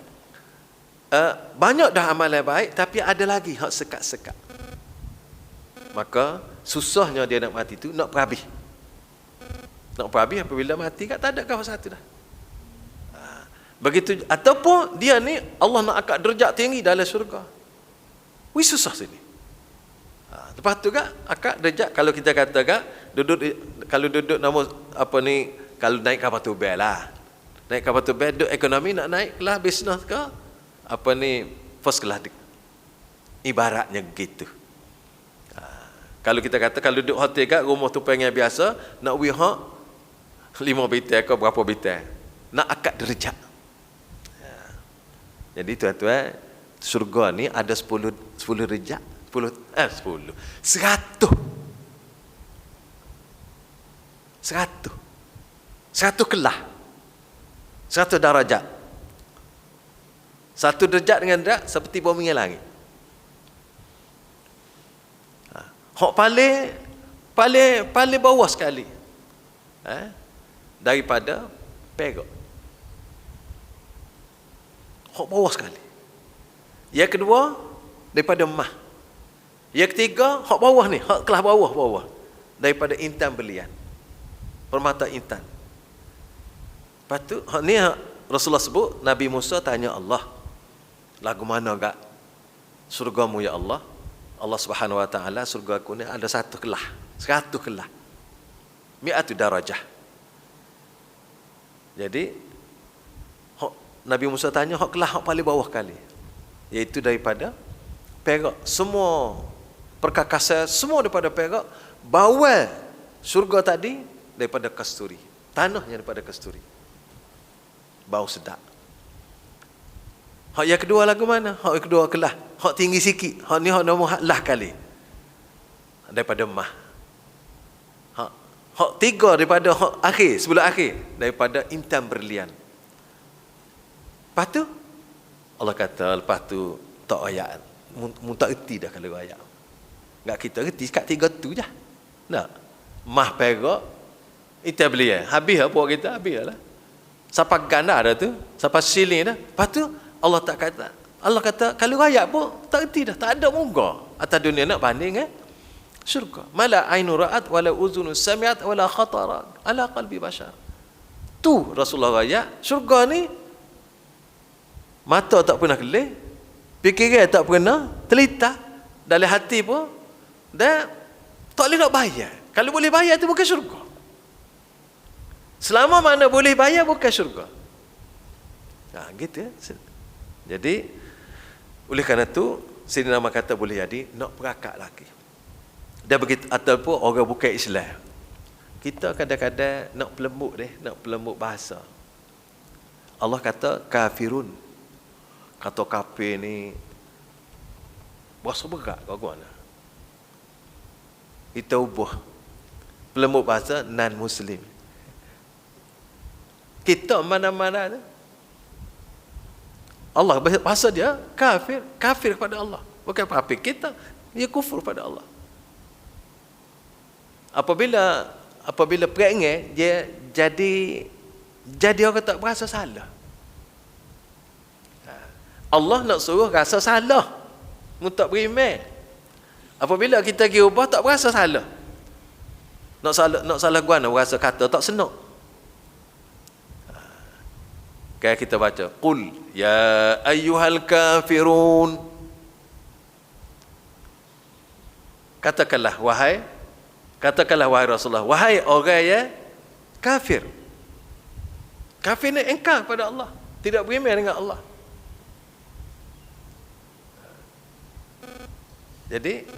Speaker 1: banyak dah amalan baik tapi ada lagi hak sekat-sekat. Maka susahnya dia nak mati tu nak perhabis. Nak perhabis apabila mati kat tak ada kau satu dah. Begitu ataupun dia ni Allah nak angkat derajat tinggi dalam syurga. Wih susah sini. Lepas tu kak akak derajat kalau kita kata kak duduk nama apa ni kalau naik kapal tubel lah. Naik kapal tubel duduk ekonomi nak naik kelas bisnes ke apa ni first class. Ibaratnya gitu. Kalau kita kata kalau duduk hotel kat rumah tu pengen biasa nak we hak 5 bintang ke berapa bintang nak akad derajat. Jadi tuan-tuan syurga ni ada 10 derajat 100 kelas 100 darajat. Satu derajat dengan derajat seperti bumi dan langit. Hak paling bawah sekali daripada Perak. Hak bawah sekali. Yang kedua daripada emas. Yang ketiga hak bawah ni, hak kelas bawah daripada intan belian. Permata intan. Lepas tu hak ni Rasulullah sebut, Nabi Musa tanya Allah, lagu mana gak surgamu ya Allah? Allah Subhanahu Wa Taala, surga aku ni ada 100 kelas. 100 kelas. 100 darajah. Jadi Nabi Musa tanya hak kelas hak paling bawah kali. Iaitu daripada perak. Semua perkakasan semua daripada perak. Bawah surga tadi daripada kasturi. Tanahnya daripada kasturi. Bau sedap. Hak yang kedua lagu mana? Hak yang kedua kelas. Hak tinggi sikit. Hak ni hak nombor lah kali. Daripada emas. Hak tiga daripada hak akhir, sebelum akhir. Daripada intan berlian. Lepas tu, Allah kata, lepas tu, tak ayat. Mu tak erti dah kalau ayat. Enggak kita erti, kat tiga tu je. Tak? Emas perak, intan berlian. Habis apa kita? Habis lah. Sampai ganda dah tu. Sampai siling dah. Lepas tu, Allah kata kalau rakyat pun tak erti dah, tak ada muka atas dunia nak banding syurga. Mala ainu ra'at wala uzunu sami'at wala khatara ala qalbi bashar. Tu Rasulullah rakyat syurga ni mata tak pernah kelih, fikiran tak pernah telita, dalam hati pun dan tak boleh nak bayar. Kalau boleh bayar tu bukan syurga. Selama mana boleh bayar bukan syurga. Gitu ya. Jadi oleh kerana itu Sayyidina Umar kata boleh jadi nak perakak lagi. Dan begitu, ataupun orang bukan Islam. Kita kadang-kadang nak pelembut bahasa. Allah kata kafirun. Kata kafir ni bahasa berat kawan-kawan. Kita ubah pelembut bahasa non-Muslim. Kita mana-mana tu Allah bahasa dia kafir kepada Allah. Bukan kafir kita, dia kufur pada Allah. Apabila perangai dia jadi orang tak berasa salah. Allah nak suruh rasa salah untuk beriman. Apabila kita pergi ubah tak berasa salah. Nak salah guna berasa kata tak senang. Kayak kita baca, qul ya ayyuhal kafirun. Katakanlah wahai Rasulullah, wahai orang yang kafir. Kafir ni engkar pada Allah, tidak beriman dengan Allah. Jadi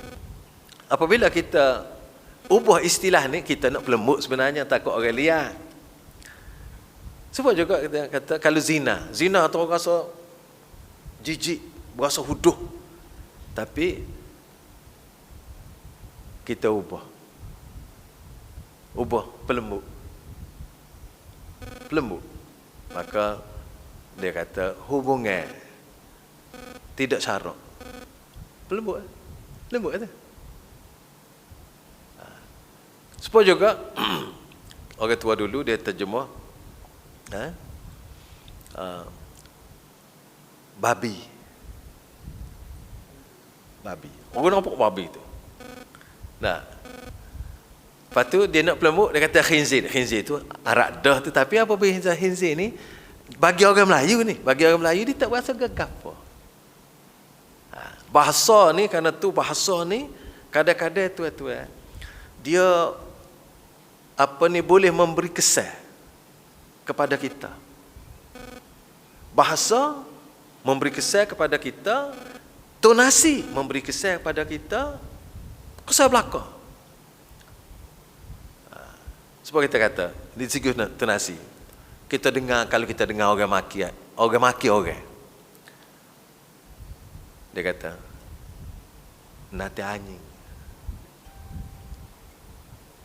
Speaker 1: apabila kita ubah istilah ni, kita nak pelembut sebenarnya, takut orang lihat. Sebab juga kita kata kalau zina tu orang rasa jijik, berasa huduh. Tapi kita ubah pelembut. Maka dia kata hubungan tidak syarak. Pelembut kata. Sebab juga orang tua dulu dia terjemah babi. Orang nampak babi tu. Nah, lepas tu dia nak pelembut, dia kata khinzir. Khinzir tu arak dah tu, tapi apa beza khinzir ni bagi orang Melayu dia tak berasa gegap apa. Bahasa ni, kerana tu bahasa ni kadang-kadang tuan-tuan dia boleh memberi kesan kepada kita. Bahasa memberi kesan kepada kita, tonasi memberi kesan kepada kita, kesan belaka. Sebab kita kata di segi tonasi, kita dengar, kalau kita dengar orang maki orang, dia kata nati anjing.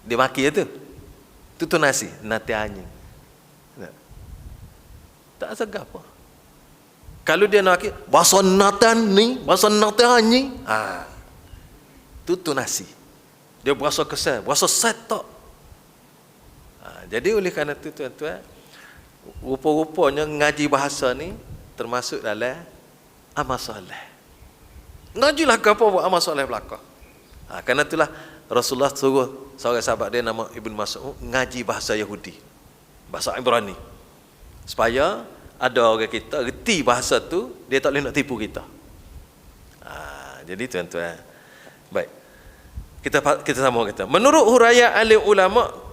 Speaker 1: Dia maki itu tonasi nati anjing. Tak segap apa. Kalau dia nak maki bahasa natan anjing, itu tonasi. Dia berasa kesal, berasa setak. Jadi oleh kerana itu tuan-tuan, rupa-rupanya ngaji bahasa ni termasuk dalam amal soleh. Ngajilah ke apa buat amal soleh belakang. Kerana itulah Rasulullah suruh seorang sahabat dia nama Ibn Mas'ud ngaji bahasa Yahudi, bahasa Ibrani, supaya ada orang kita reti bahasa tu, dia tak boleh nak tipu kita. Jadi tuan-tuan, baik, kita sambung kata, menurut huraian alim ulama,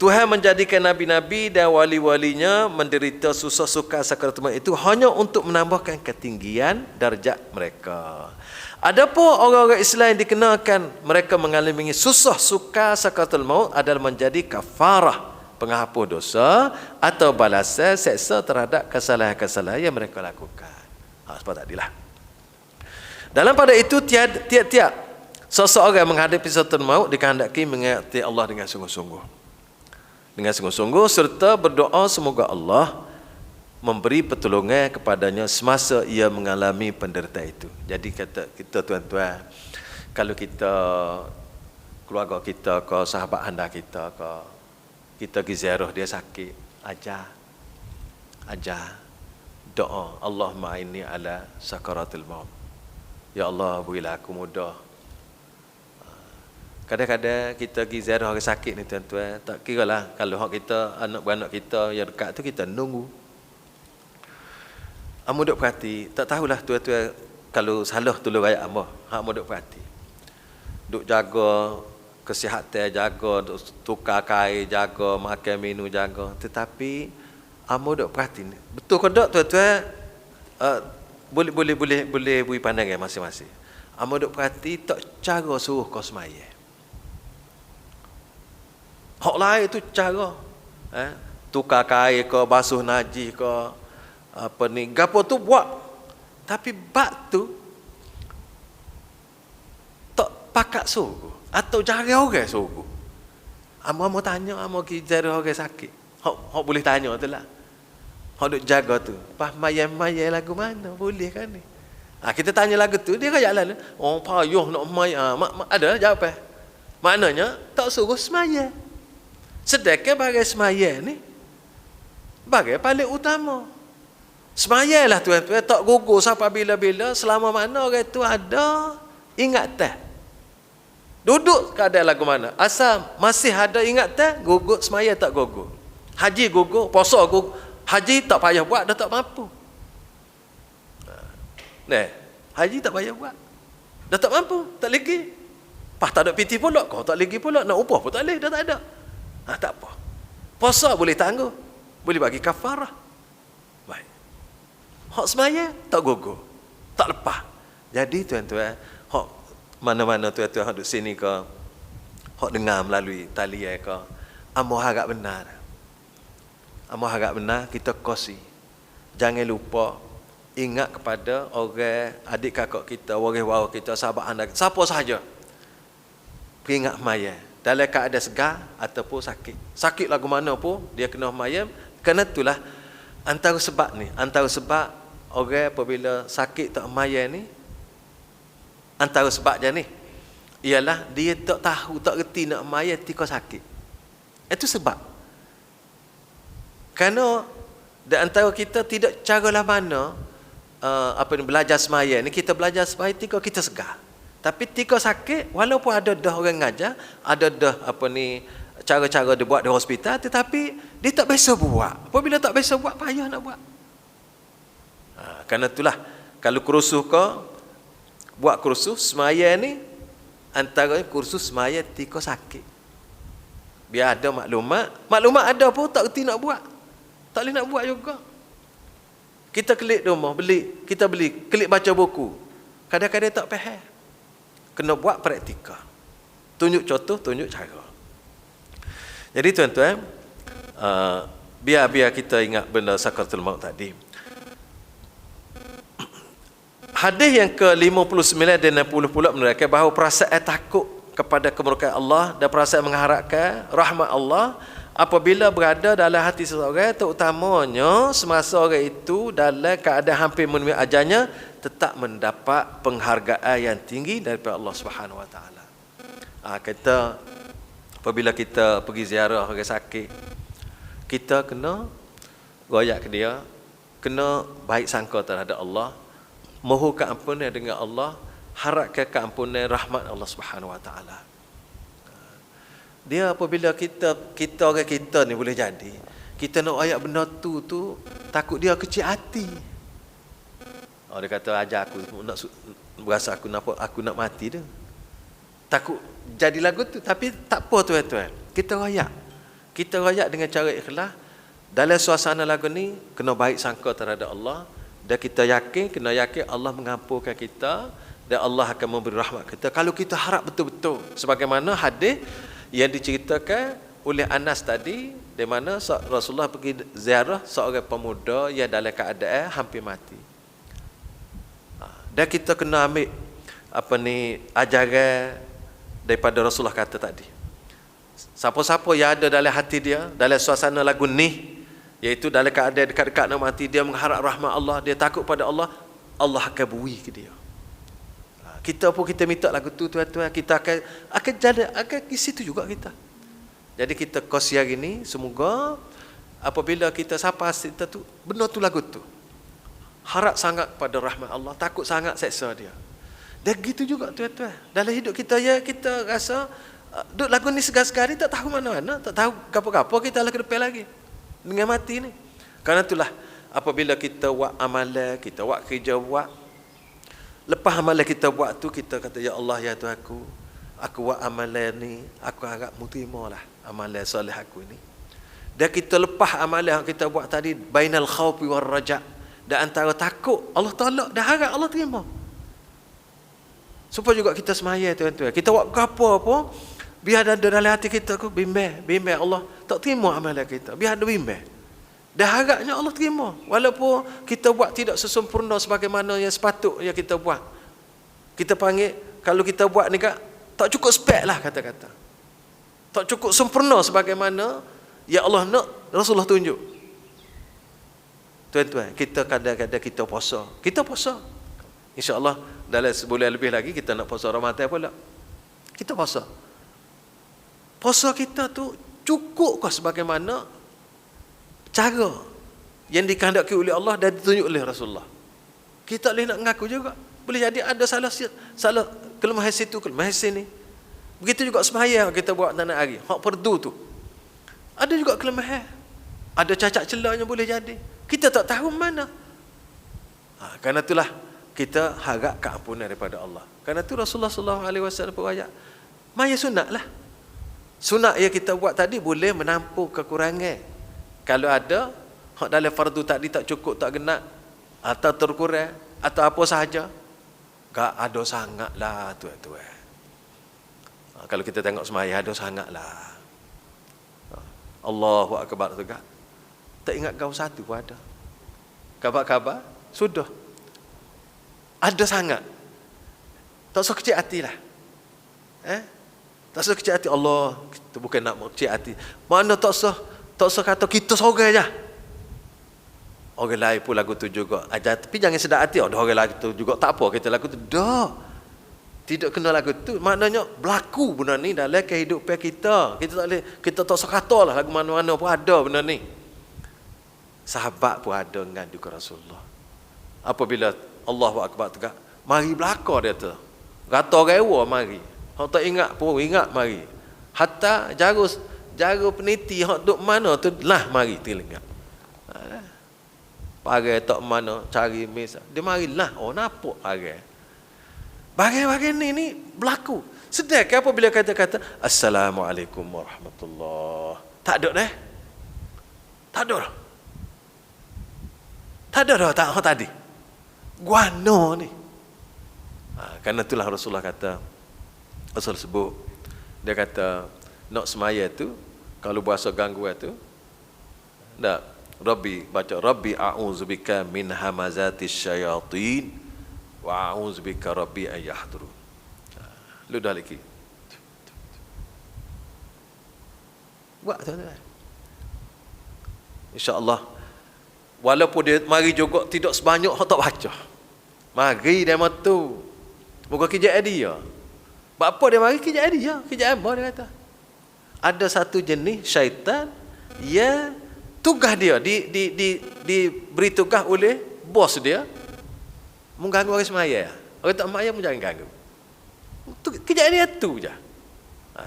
Speaker 1: Tuhan menjadikan nabi-nabi dan wali-walinya menderita susah sukar sakaratul maut itu hanya untuk menambahkan ketinggian darjat mereka. Adapun orang-orang Islam yang dikenakan mereka mengalami susah sukar sakaratul maut adalah menjadi kafarah, penghapus dosa atau balasan seksa terhadap kesalahan-kesalahan yang mereka lakukan. Sebab tadilah. Dalam pada itu tiap-tiap seseorang menghadapi sakaratul maut dikehendaki mengingati Allah dengan sungguh-sungguh. Serta berdoa semoga Allah memberi pertolongan kepadanya semasa ia mengalami penderitaan itu. Jadi kata kita tuan-tuan, kalau kita keluarga kita ke sahabat anda kita ke, kita pergi ziarah dia sakit, ajar doa, Allahumma inni ala sakaratul maut. Ya Allah, berilah aku mudah. Kadang-kadang kita pergi ziarah orang sakit ni tuan-tuan, tak kira lah kalau hak kita, anak-beranak kita yang dekat tu kita nunggu. Amo duk perhati, tak tahulah tuan-tuan kalau salah tolong rakyat amo, hak amo duk perhati. Duk jaga kesihatan, jaga tukar kain, jaga makan minum, jaga. Tetapi amo duk perhati. Betul ke tak tuan-tuan? Boleh beri pandangan masing-masing. Amo duk perhati tak cara suruh kau semaya. Hak lain tu cara. Tukar kain ke, basuh najis ke, apa ni, gapo tu buat. Tapi bak tu tak pakat suruh atau jaga orang suruh. Amo tanya, amo kita orang sakit. Hak boleh tanya tu lah. Hak duk jaga tu. Pas mayai lagu mana? Boleh kan ni? Kita tanya lagu tu, dia kayak lalu. Oh, payuh nak mayai. Ada jawapan. Maknanya, tak suruh semaya. Sedangkan bagai semaya ni, bagai paling utama. Semaya lah tuan-tuan. Tak gugur sampai bila-bila. Selama mana orang tu ada ingatan. Duduk keadaan lagu mana. Asal masih ada ingatan, gugur semaya tak gugur. Haji gugur, puasa gugur. Haji tak payah buat, dah tak mampu. Haji tak payah buat. Dah tak mampu, tak lagi. Pas tak ada piti pula, kau tak lagi pula. Nak upah pun tak boleh, dah tak ada. Tak apa. Puasa boleh tangguh. Boleh bagi kafarah. Baik. Hak semaya, tak gugur. Tak lepas. Jadi tuan-tuan, hak mana-mana tuan-tuan hak duduk sini ke, hak dengar melalui talian ke, amo harap benar. Amo harap benar kita kosi. Jangan lupa ingat kepada orang adik kakak kita, waris-waris kita, sahabat anda, siapa sahaja. Ingat mayat dalam keadaan segar ataupun sakit. Sakit lagu mana pun dia kena mayat. Kerana itulah antara sebab ni, antara sebab orang apabila sakit tak mayat ni, antara sebabnya ni ialah dia tak tahu, tak reti nak mayat ketika sakit. Itu sebab. Kerana di antara kita tidak caralah mana belajar semaya ni, kita belajar semaya ketika kita segar. Tapi ketika sakit, walaupun ada dah orang ngajar, ada dah cara-cara dia buat di hospital, tetapi dia tak biasa buat. Apabila tak biasa buat, payah nak buat. Kerana itulah kalau kursus kau buat kursus semaya ni, antara kursus semaya ketika sakit. Biar ada maklumat ada pun tak reti nak buat. Tak boleh nak buat juga. Kita klik di rumah, kita beli, klik baca buku. Kadang-kadang tak faham. Kena buat praktika. Tunjuk contoh, tunjuk cara. Jadi tuan-tuan, biar kita ingat benda sakaratul maut tadi. Hadis yang ke-59 dan 60 pula menerangkan bahawa perasaan takut kepada kemurkaan Allah dan perasaan mengharapkan rahmat Allah apabila berada dalam hati seseorang, terutamanya semasa orang itu dalam keadaan hampir menemui ajalnya, tetap mendapat penghargaan yang tinggi daripada Allah Subhanahu Wa Taala. Kita apabila kita pergi ziarah orang sakit, kita kena royak ke dia, kena baik sangka terhadap Allah, mohon keampunan dengan Allah, harapkan keampunan rahmat Allah Subhanahu Wa Taala. Dia apabila kita orang kita ni boleh jadi, kita nak ayat benda tu takut dia kecil hati. Dia kata ajar aku nak berasa aku nak mati dah. Takut jadi lagu tu, tapi tak apa tuan-tuan. Kita royak dengan cara ikhlas. Dalam suasana lagu ni kena baik sangka terhadap Allah, dan kita kena yakin Allah mengampunkan kita dan Allah akan memberi rahmat kita kalau kita harap betul-betul. Sebagaimana hadis yang diceritakan oleh Anas tadi, di mana Rasulullah pergi ziarah seorang pemuda yang dalam keadaan hampir mati. Dan kita kena ambil ajaran daripada Rasulullah kata tadi. Siapa-siapa yang ada dalam hati dia, dalam suasana lagu ni, iaitu dalam keadaan dekat-dekat nak mati, dia mengharap rahmat Allah, dia takut pada Allah, Allah akan beri ke dia. Kita pun kita minta lagu tu tuan-tuan, kita akan jadi ke situ juga kita. Jadi kita kos hari ni, semoga apabila kita sapa kita tu benda tu lagu tu, harap sangat pada rahmat Allah, takut sangat seksa dia. Dan gitu juga tuan-tuan, dalam hidup kita kita rasa duk lagu ni segar-segar ni, tak tahu mana-mana, tak tahu apa-apa kita lah ke depan lagi dengan mati ni. Kerana itulah apabila kita buat amalan, kita buat kerja buat, lepas amalan kita buat tu, kita kata ya Allah ya Tuhan aku buat amalan ni, aku harap mu terimalah amalan soleh aku ni. Dan kita lepas amalan yang kita buat tadi, bainal khawfi war raja, dan antara takut Allah tolak dan harap Allah terima. Supaya juga kita semaya tuan-tuan. Kita buat apa pun, biar ada dalam hati kita ku bimbang Allah tak terima amalan kita. Biar ada bimbang. Dan harapnya Allah terima. Walaupun kita buat tidak sesempurna sebagaimana yang sepatutnya kita buat. Kita panggil, kalau kita buat ni tak cukup spek lah kata-kata. Tak cukup sempurna sebagaimana ya Allah nak Rasulullah tunjuk. Tuan-tuan, kita kadang-kadang kita puasa. Kita puasa. InsyaAllah dalam sebulan lebih lagi kita nak puasa Ramadan pula. Kita puasa. Puasa kita tu cukup kah sebagaimana cara yang dikehendaki oleh Allah dan ditunjuk oleh Rasulullah. Kita boleh nak mengaku juga. Boleh jadi ada salah kelemahan situ, kelemahan sini. Begitu juga sembahyang kita buat tanah hari. Hak fardu tu. Ada juga kelemahan. Ada cacat celah yang boleh jadi. Kita tak tahu mana. Kerana itulah kita harap keampunan daripada Allah. Kerana itu Rasulullah SAW berayat, maya sunat lah. Sunat yang kita buat tadi boleh menampung kekurangan. Kalau ada, hak dalam fardu tadi tak cukup, tak genap, atau terkurang, atau apa sahaja, tak ada sangat lah tuan-tuan. Kalau kita tengok semaya, ada sangat lah. Allahu Akbar tu kan. Tak ingat kau satu pun ada. Kabar-kabar, sudah. Ada sangat. Tak usah kecil hati lah. Tak usah kecil hati. Allah, kita bukan nak kecil hati. Mana tak usah kata kita seorang je. Orang lain pun lagu tu juga. Tapi jangan sedap hati. Ada orang lagu tu juga. Tak apa kita lagu tu. Dah. Tidak kena lagu tu. Maknanya berlaku benda ni dalam kehidupan kita. Kita tak usah kata lah lagu mana-mana pun ada benda ni. Sahabat pun ada dengan juga Rasulullah. Apabila Allahu Akbar tegak, mari belakang dia tu. Kata rewa mari. Hak tak ingat pun ingat mari. Hatta jaga peniti hak duk mana tu lah mari telinga. Pagai tak mana cari mis. Dia marilah. Oh nampak pagai. Bagai-bagai ni berlaku. Sedangkan apabila kata-kata Assalamualaikum warahmatullahi. Tak ada dah. Tak ada dah. Tak ada dah tak tadi. Guano ni. Kerana itulah Rasulullah kata, Rasul sebut, dia kata nak semaya tu kalau berasa gangguan tu, tak, Rabbi baca Rabbi a'udzubika min hamazatis syayatin wa a'udzubika Rabbi an yahdurun. Lu dah lagi. Buat tuan-tuan. InsyaAllah walaupun dia mari juga tidak sebanyak hak tak baca. Mari dia tu. Bukan kerja dia. Apa dia mari kerja dia? Kerja apa dia kata? Ada satu jenis syaitan yang tugas dia diberi tugas oleh bos dia mengganggu orang semaya. Orang tak semaya pun jangan ganggu. Kerja dia tu je.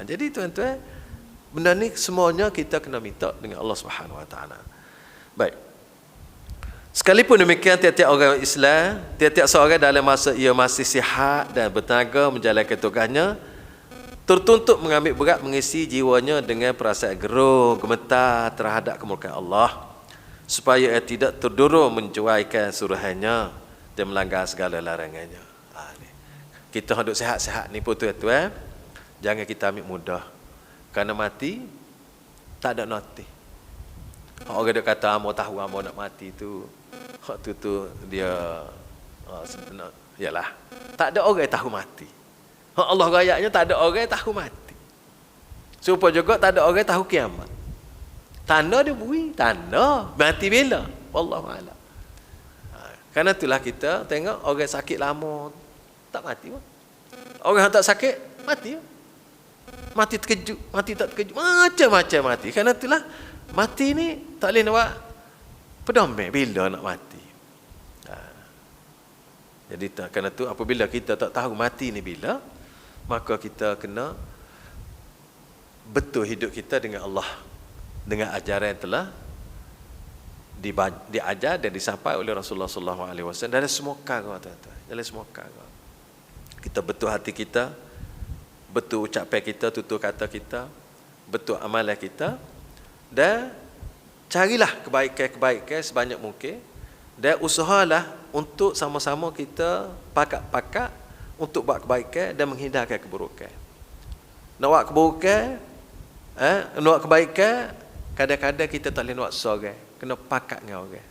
Speaker 1: Jadi tuan-tuan, benda ni semuanya kita kena minta dengan Allah Subhanahu Wa Taala. Baik. Sekalipun demikian, tiap-tiap orang Islam, tiap-tiap seorang dalam masa ia masih sihat dan bertenaga menjalankan tugasnya, tertuntut mengambil berat mengisi jiwanya dengan perasaan gerung, gemetar terhadap kemurkaan Allah, supaya ia tidak terdorong mencuaikan suruhannya dan melanggar segala larangannya. Kita hidup sihat-sihat ni pun tuan-tuan, jangan kita ambil mudah. Kerana mati, tak ada nanti. Orang dia kata, amo tahu amo nak mati tu. Hak tu dia sebenar. Yalah. Tak ada orang yang tahu mati. Hak Allah rayaknya tak ada orang yang tahu mati. Supaya juga tak ada orang yang tahu kiamat. Tanda dia bui, tanda mati bila. Wallahu a'lam. Karena itulah kita tengok orang sakit lama tak mati pun. Orang tak sakit mati pun. Mati terkejut, mati tak terkejut, macam-macam mati. Karena itulah mati ni tak boleh nak buat pedoman bila nak mati. Jadi kerana tu apabila kita tak tahu mati ni bila, maka kita kena betul hidup kita dengan Allah, dengan ajaran yang telah diajar dan disampaikan oleh Rasulullah SAW dalam semua perkara, tuan-tuan. Dalam semua perkara. Kita betul hati kita, betul ucapan kita, tutur kata kita, betul amalan kita, dan carilah kebaikan-kebaikan sebanyak mungkin, dan usahalah untuk sama-sama kita pakat-pakat untuk buat kebaikan dan menghindarkan keburukan. Nak buat keburukan, nak buat kebaikan, kadang-kadang kita tak boleh nak buat seorang, kena pakat dengan orang.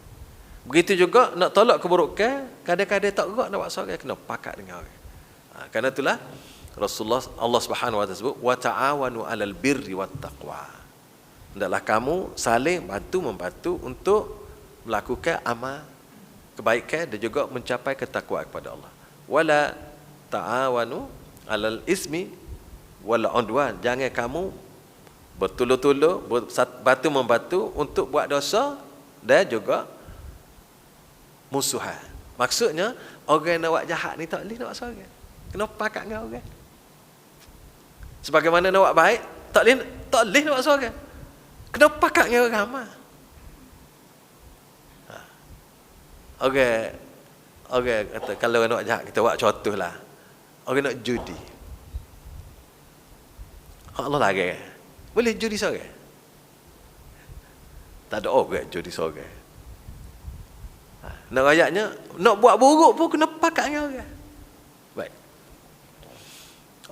Speaker 1: Begitu juga nak tolak keburukan, kadang-kadang tak gerak nak buat seorang, kena pakat dengan orang. Kerana itulah Rasulullah, Allah Subhanahu wa taala sebut wa ta'awanu 'alal birri wat taqwa. Hendaklah kamu saling bantu-membantu untuk melakukan amal kebaikan dan juga mencapai ketakwaan kepada Allah. Wala ta'awanu 'alal ismi wal 'udwan. Jangan kamu bertolong-tolong bantu-membantu untuk buat dosa dan juga musuhan. Maksudnya orang nak buat jahat ni tak boleh nak buat seorang. Kena pakat dengan orang. Sebagaimana nak buat baik, tak boleh nak buat seorang. Kena pakat dengan orang ramai. Orang kata kalau orang nak buat jahat, kita buat contohlah. Orang nak judi. Allah larang. Boleh judi seorang? Tak ada orang judi seorang. Nak ayatnya, nak buat buruk pun kena pakat dengan orang. Baik.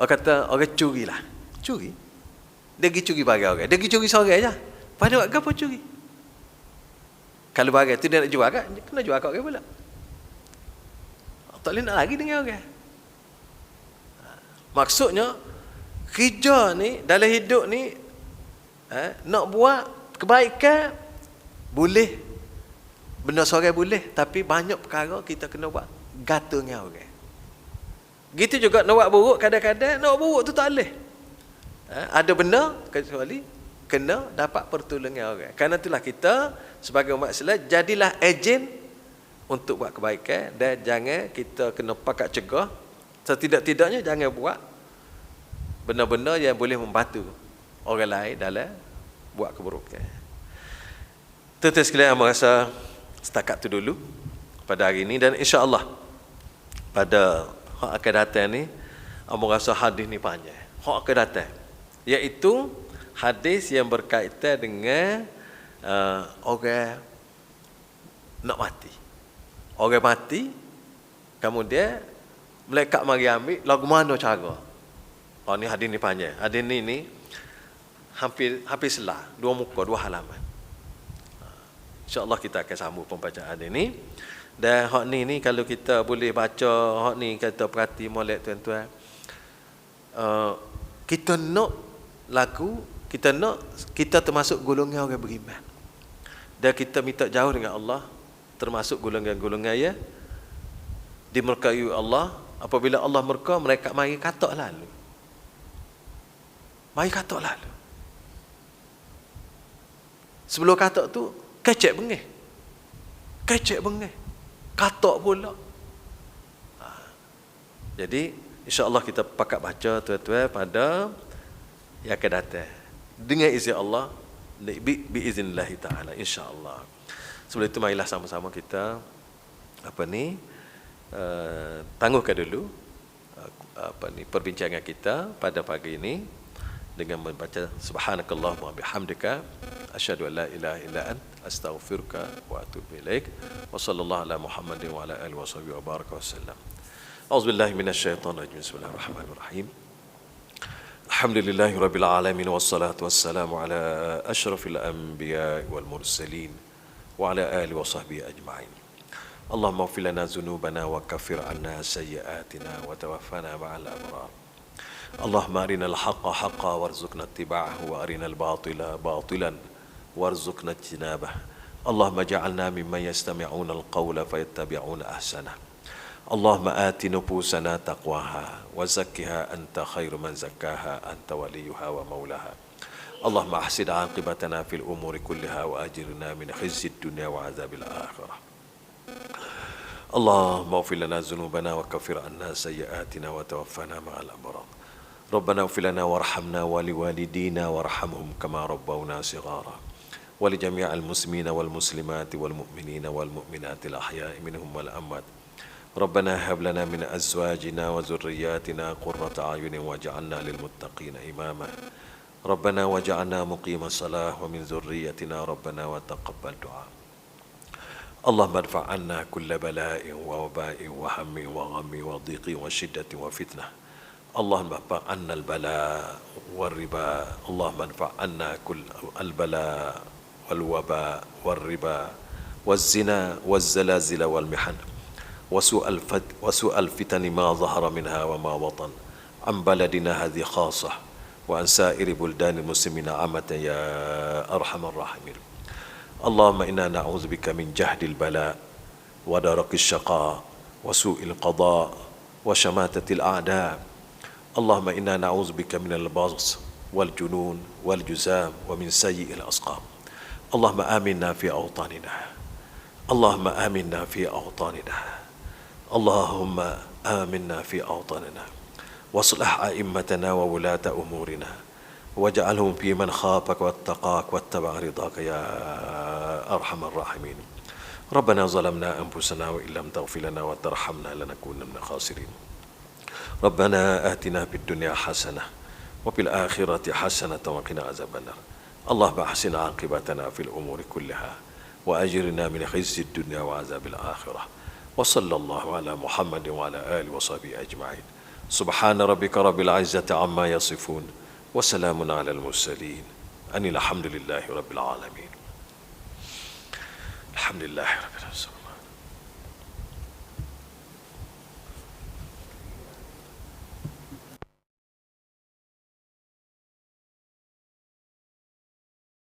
Speaker 1: Orang kata, orang curilah. Curi? Dia pergi curi barang orang. Dia pergi curi seorang je. Pada buat apa curi? Kalau barang tu dia nak jual kan, kena jual kat orang pula. Tak boleh nak lagi dengan orang. Maksudnya, kerja ni, dalam hidup ni, nak buat kebaikan, boleh. Benda seorang boleh, tapi banyak perkara kita kena buat gata dengan orang. Gitu juga nak buat buruk, kadang-kadang nak buat buruk tu tak boleh. Ada benda kecuali kena dapat pertolongan orang. Kerana itulah kita sebagai umat Islam jadilah ejen untuk buat kebaikan dan jangan kita kena pakat cegah. Setidak-tidaknya jangan buat benda-benda yang boleh membantu orang lain dalam buat keburukan. Tuan-tuan sekalian, saya rasa setakat tu dulu pada hari ini, dan insya-Allah pada hak akan datang ni saya rasa hadis ni panjang. Hak akan datang iaitu hadis yang berkaitan dengan orang nak mati. Orang mati, kemudian malaikat mari ambil, lagu mana cara? Oh ni hadis ni panjang. Hadis ni hampir selah, 2 muka, 2 halaman. InsyaAllah kita akan sambung pembacaan ini. Dan hak ni kalau kita boleh baca hak ni, kita perhati molek tuan-tuan, kita nak lagu, kita termasuk golongan orang beriman, dan kita minta jauh dengan Allah, termasuk golongan-golongan ya dimurkai Allah. Apabila Allah murka, mereka mari katak lalu. Sebelum katak tu kecek bengih, katak pula. Jadi insya-Allah kita pakat baca tuan-tuan pada yang akan datang dengan izin Allah, biiznillah taala, insya-Allah. Sebelum itu marilah sama-sama kita tangguhkan dulu perbincangan kita pada pagi ini dengan membaca subhanakallahumma bihamdika asyhadu an la ilaha illa ant astaghfiruka wa atubu ilaik wa sallallahu ala muhammadin wa ala alihi washabbihi wa baraka wasallam. A'udzubillahi minasyaitonir rajim. Bismillahirrahmanirrahim. Alhamdulillahi rabbil alamin wassalatu wassalamu ala asyrafil anbiya'i wal mursalin wa ala alihi washabbihi ajma'in. Allahumma ighfir lana dzunubana wa kaffir 'anna sayyi'atina wa tawaffana ma'al abrar. Allahumma arinal haqqa haqqan warzuqna ittiba'ahu wa arinal batila batilan warzuqna ijtinabah. Allahumma ja'alna mimman yastami'una al-qawla fayattabi'una ahsanah. Allahumma ati nufusana taqwaha wa zakkiha anta khairu man zakkaha anta waliyuha wa maulaha. Allahumma ahsin 'aqibatana fil umuri kulliha wa ajirna min khizyid dunya wa 'adzabil akhirah. Allahumma ighfir lana dzunubana wa kaffir 'anna sayyi'atina wa tawaffana ma'al abrar. Rabbana ighfir lana warhamna wa liwalidina warhamhum kama rabbawna shighara. Wa li jami'il muslimina wal muslimati wal mu'minina wal mu'minati al ahya'i minhum wal amwat. Rabbana hab lana min azwajina wa dhurriyyatina qurrata a'yunin waj'alna lil muttaqina imama. Rabbana waj'alna muqimas salah wa min dhurriyyatina rabbana wa taqabbal du'a. اللهم ادفع عنا كل بلاء ووباء وهم وغم وضيق وشدة وفتنة. اللهم ادفع عنا البلاء والربا. اللهم ادفع عنا كل البلاء والوباء والربا والزنا والزلازل والمحن وسوء الفتن ما ظهر منها وما بطن عن بلدنا هذه خاصة وعن سائر بلدان المسلمين عامة يا أرحم الراحمين. اللهم إنا نعوذ بك من جهد البلاء ودرك الشقاء وسوء القضاء وشماتة الأعداء. اللهم إنا نعوذ بك من البرص والجنون والجزام ومن سيء الأسقام. اللهم آمنا في أوطاننا. اللهم آمنا في أوطاننا. اللهم آمنا في أوطاننا واصلح أئمتنا وولاة أمورنا واجعلهم في من خافك واتقاك واتبع رضاك يا أرحم الراحمين. ربنا ظلمنا أنفسنا وإن لم تغفر لنا وترحمنا لنكون من الخاسرين. ربنا آتنا في الدنيا حسنة وفي الآخرة حسنة وقنا عذاب النار. اللهم أحسن عاقبتنا في الأمور كلها وأجرنا من خزي الدنيا وعذاب الآخرة. وصلى الله على محمد وعلى آله وصحبه أجمعين. سبحان ربك رب العزة عما يصفون وسلام على المرسلين أن الحمد لله رب العالمين. الحمد لله رب العالمين.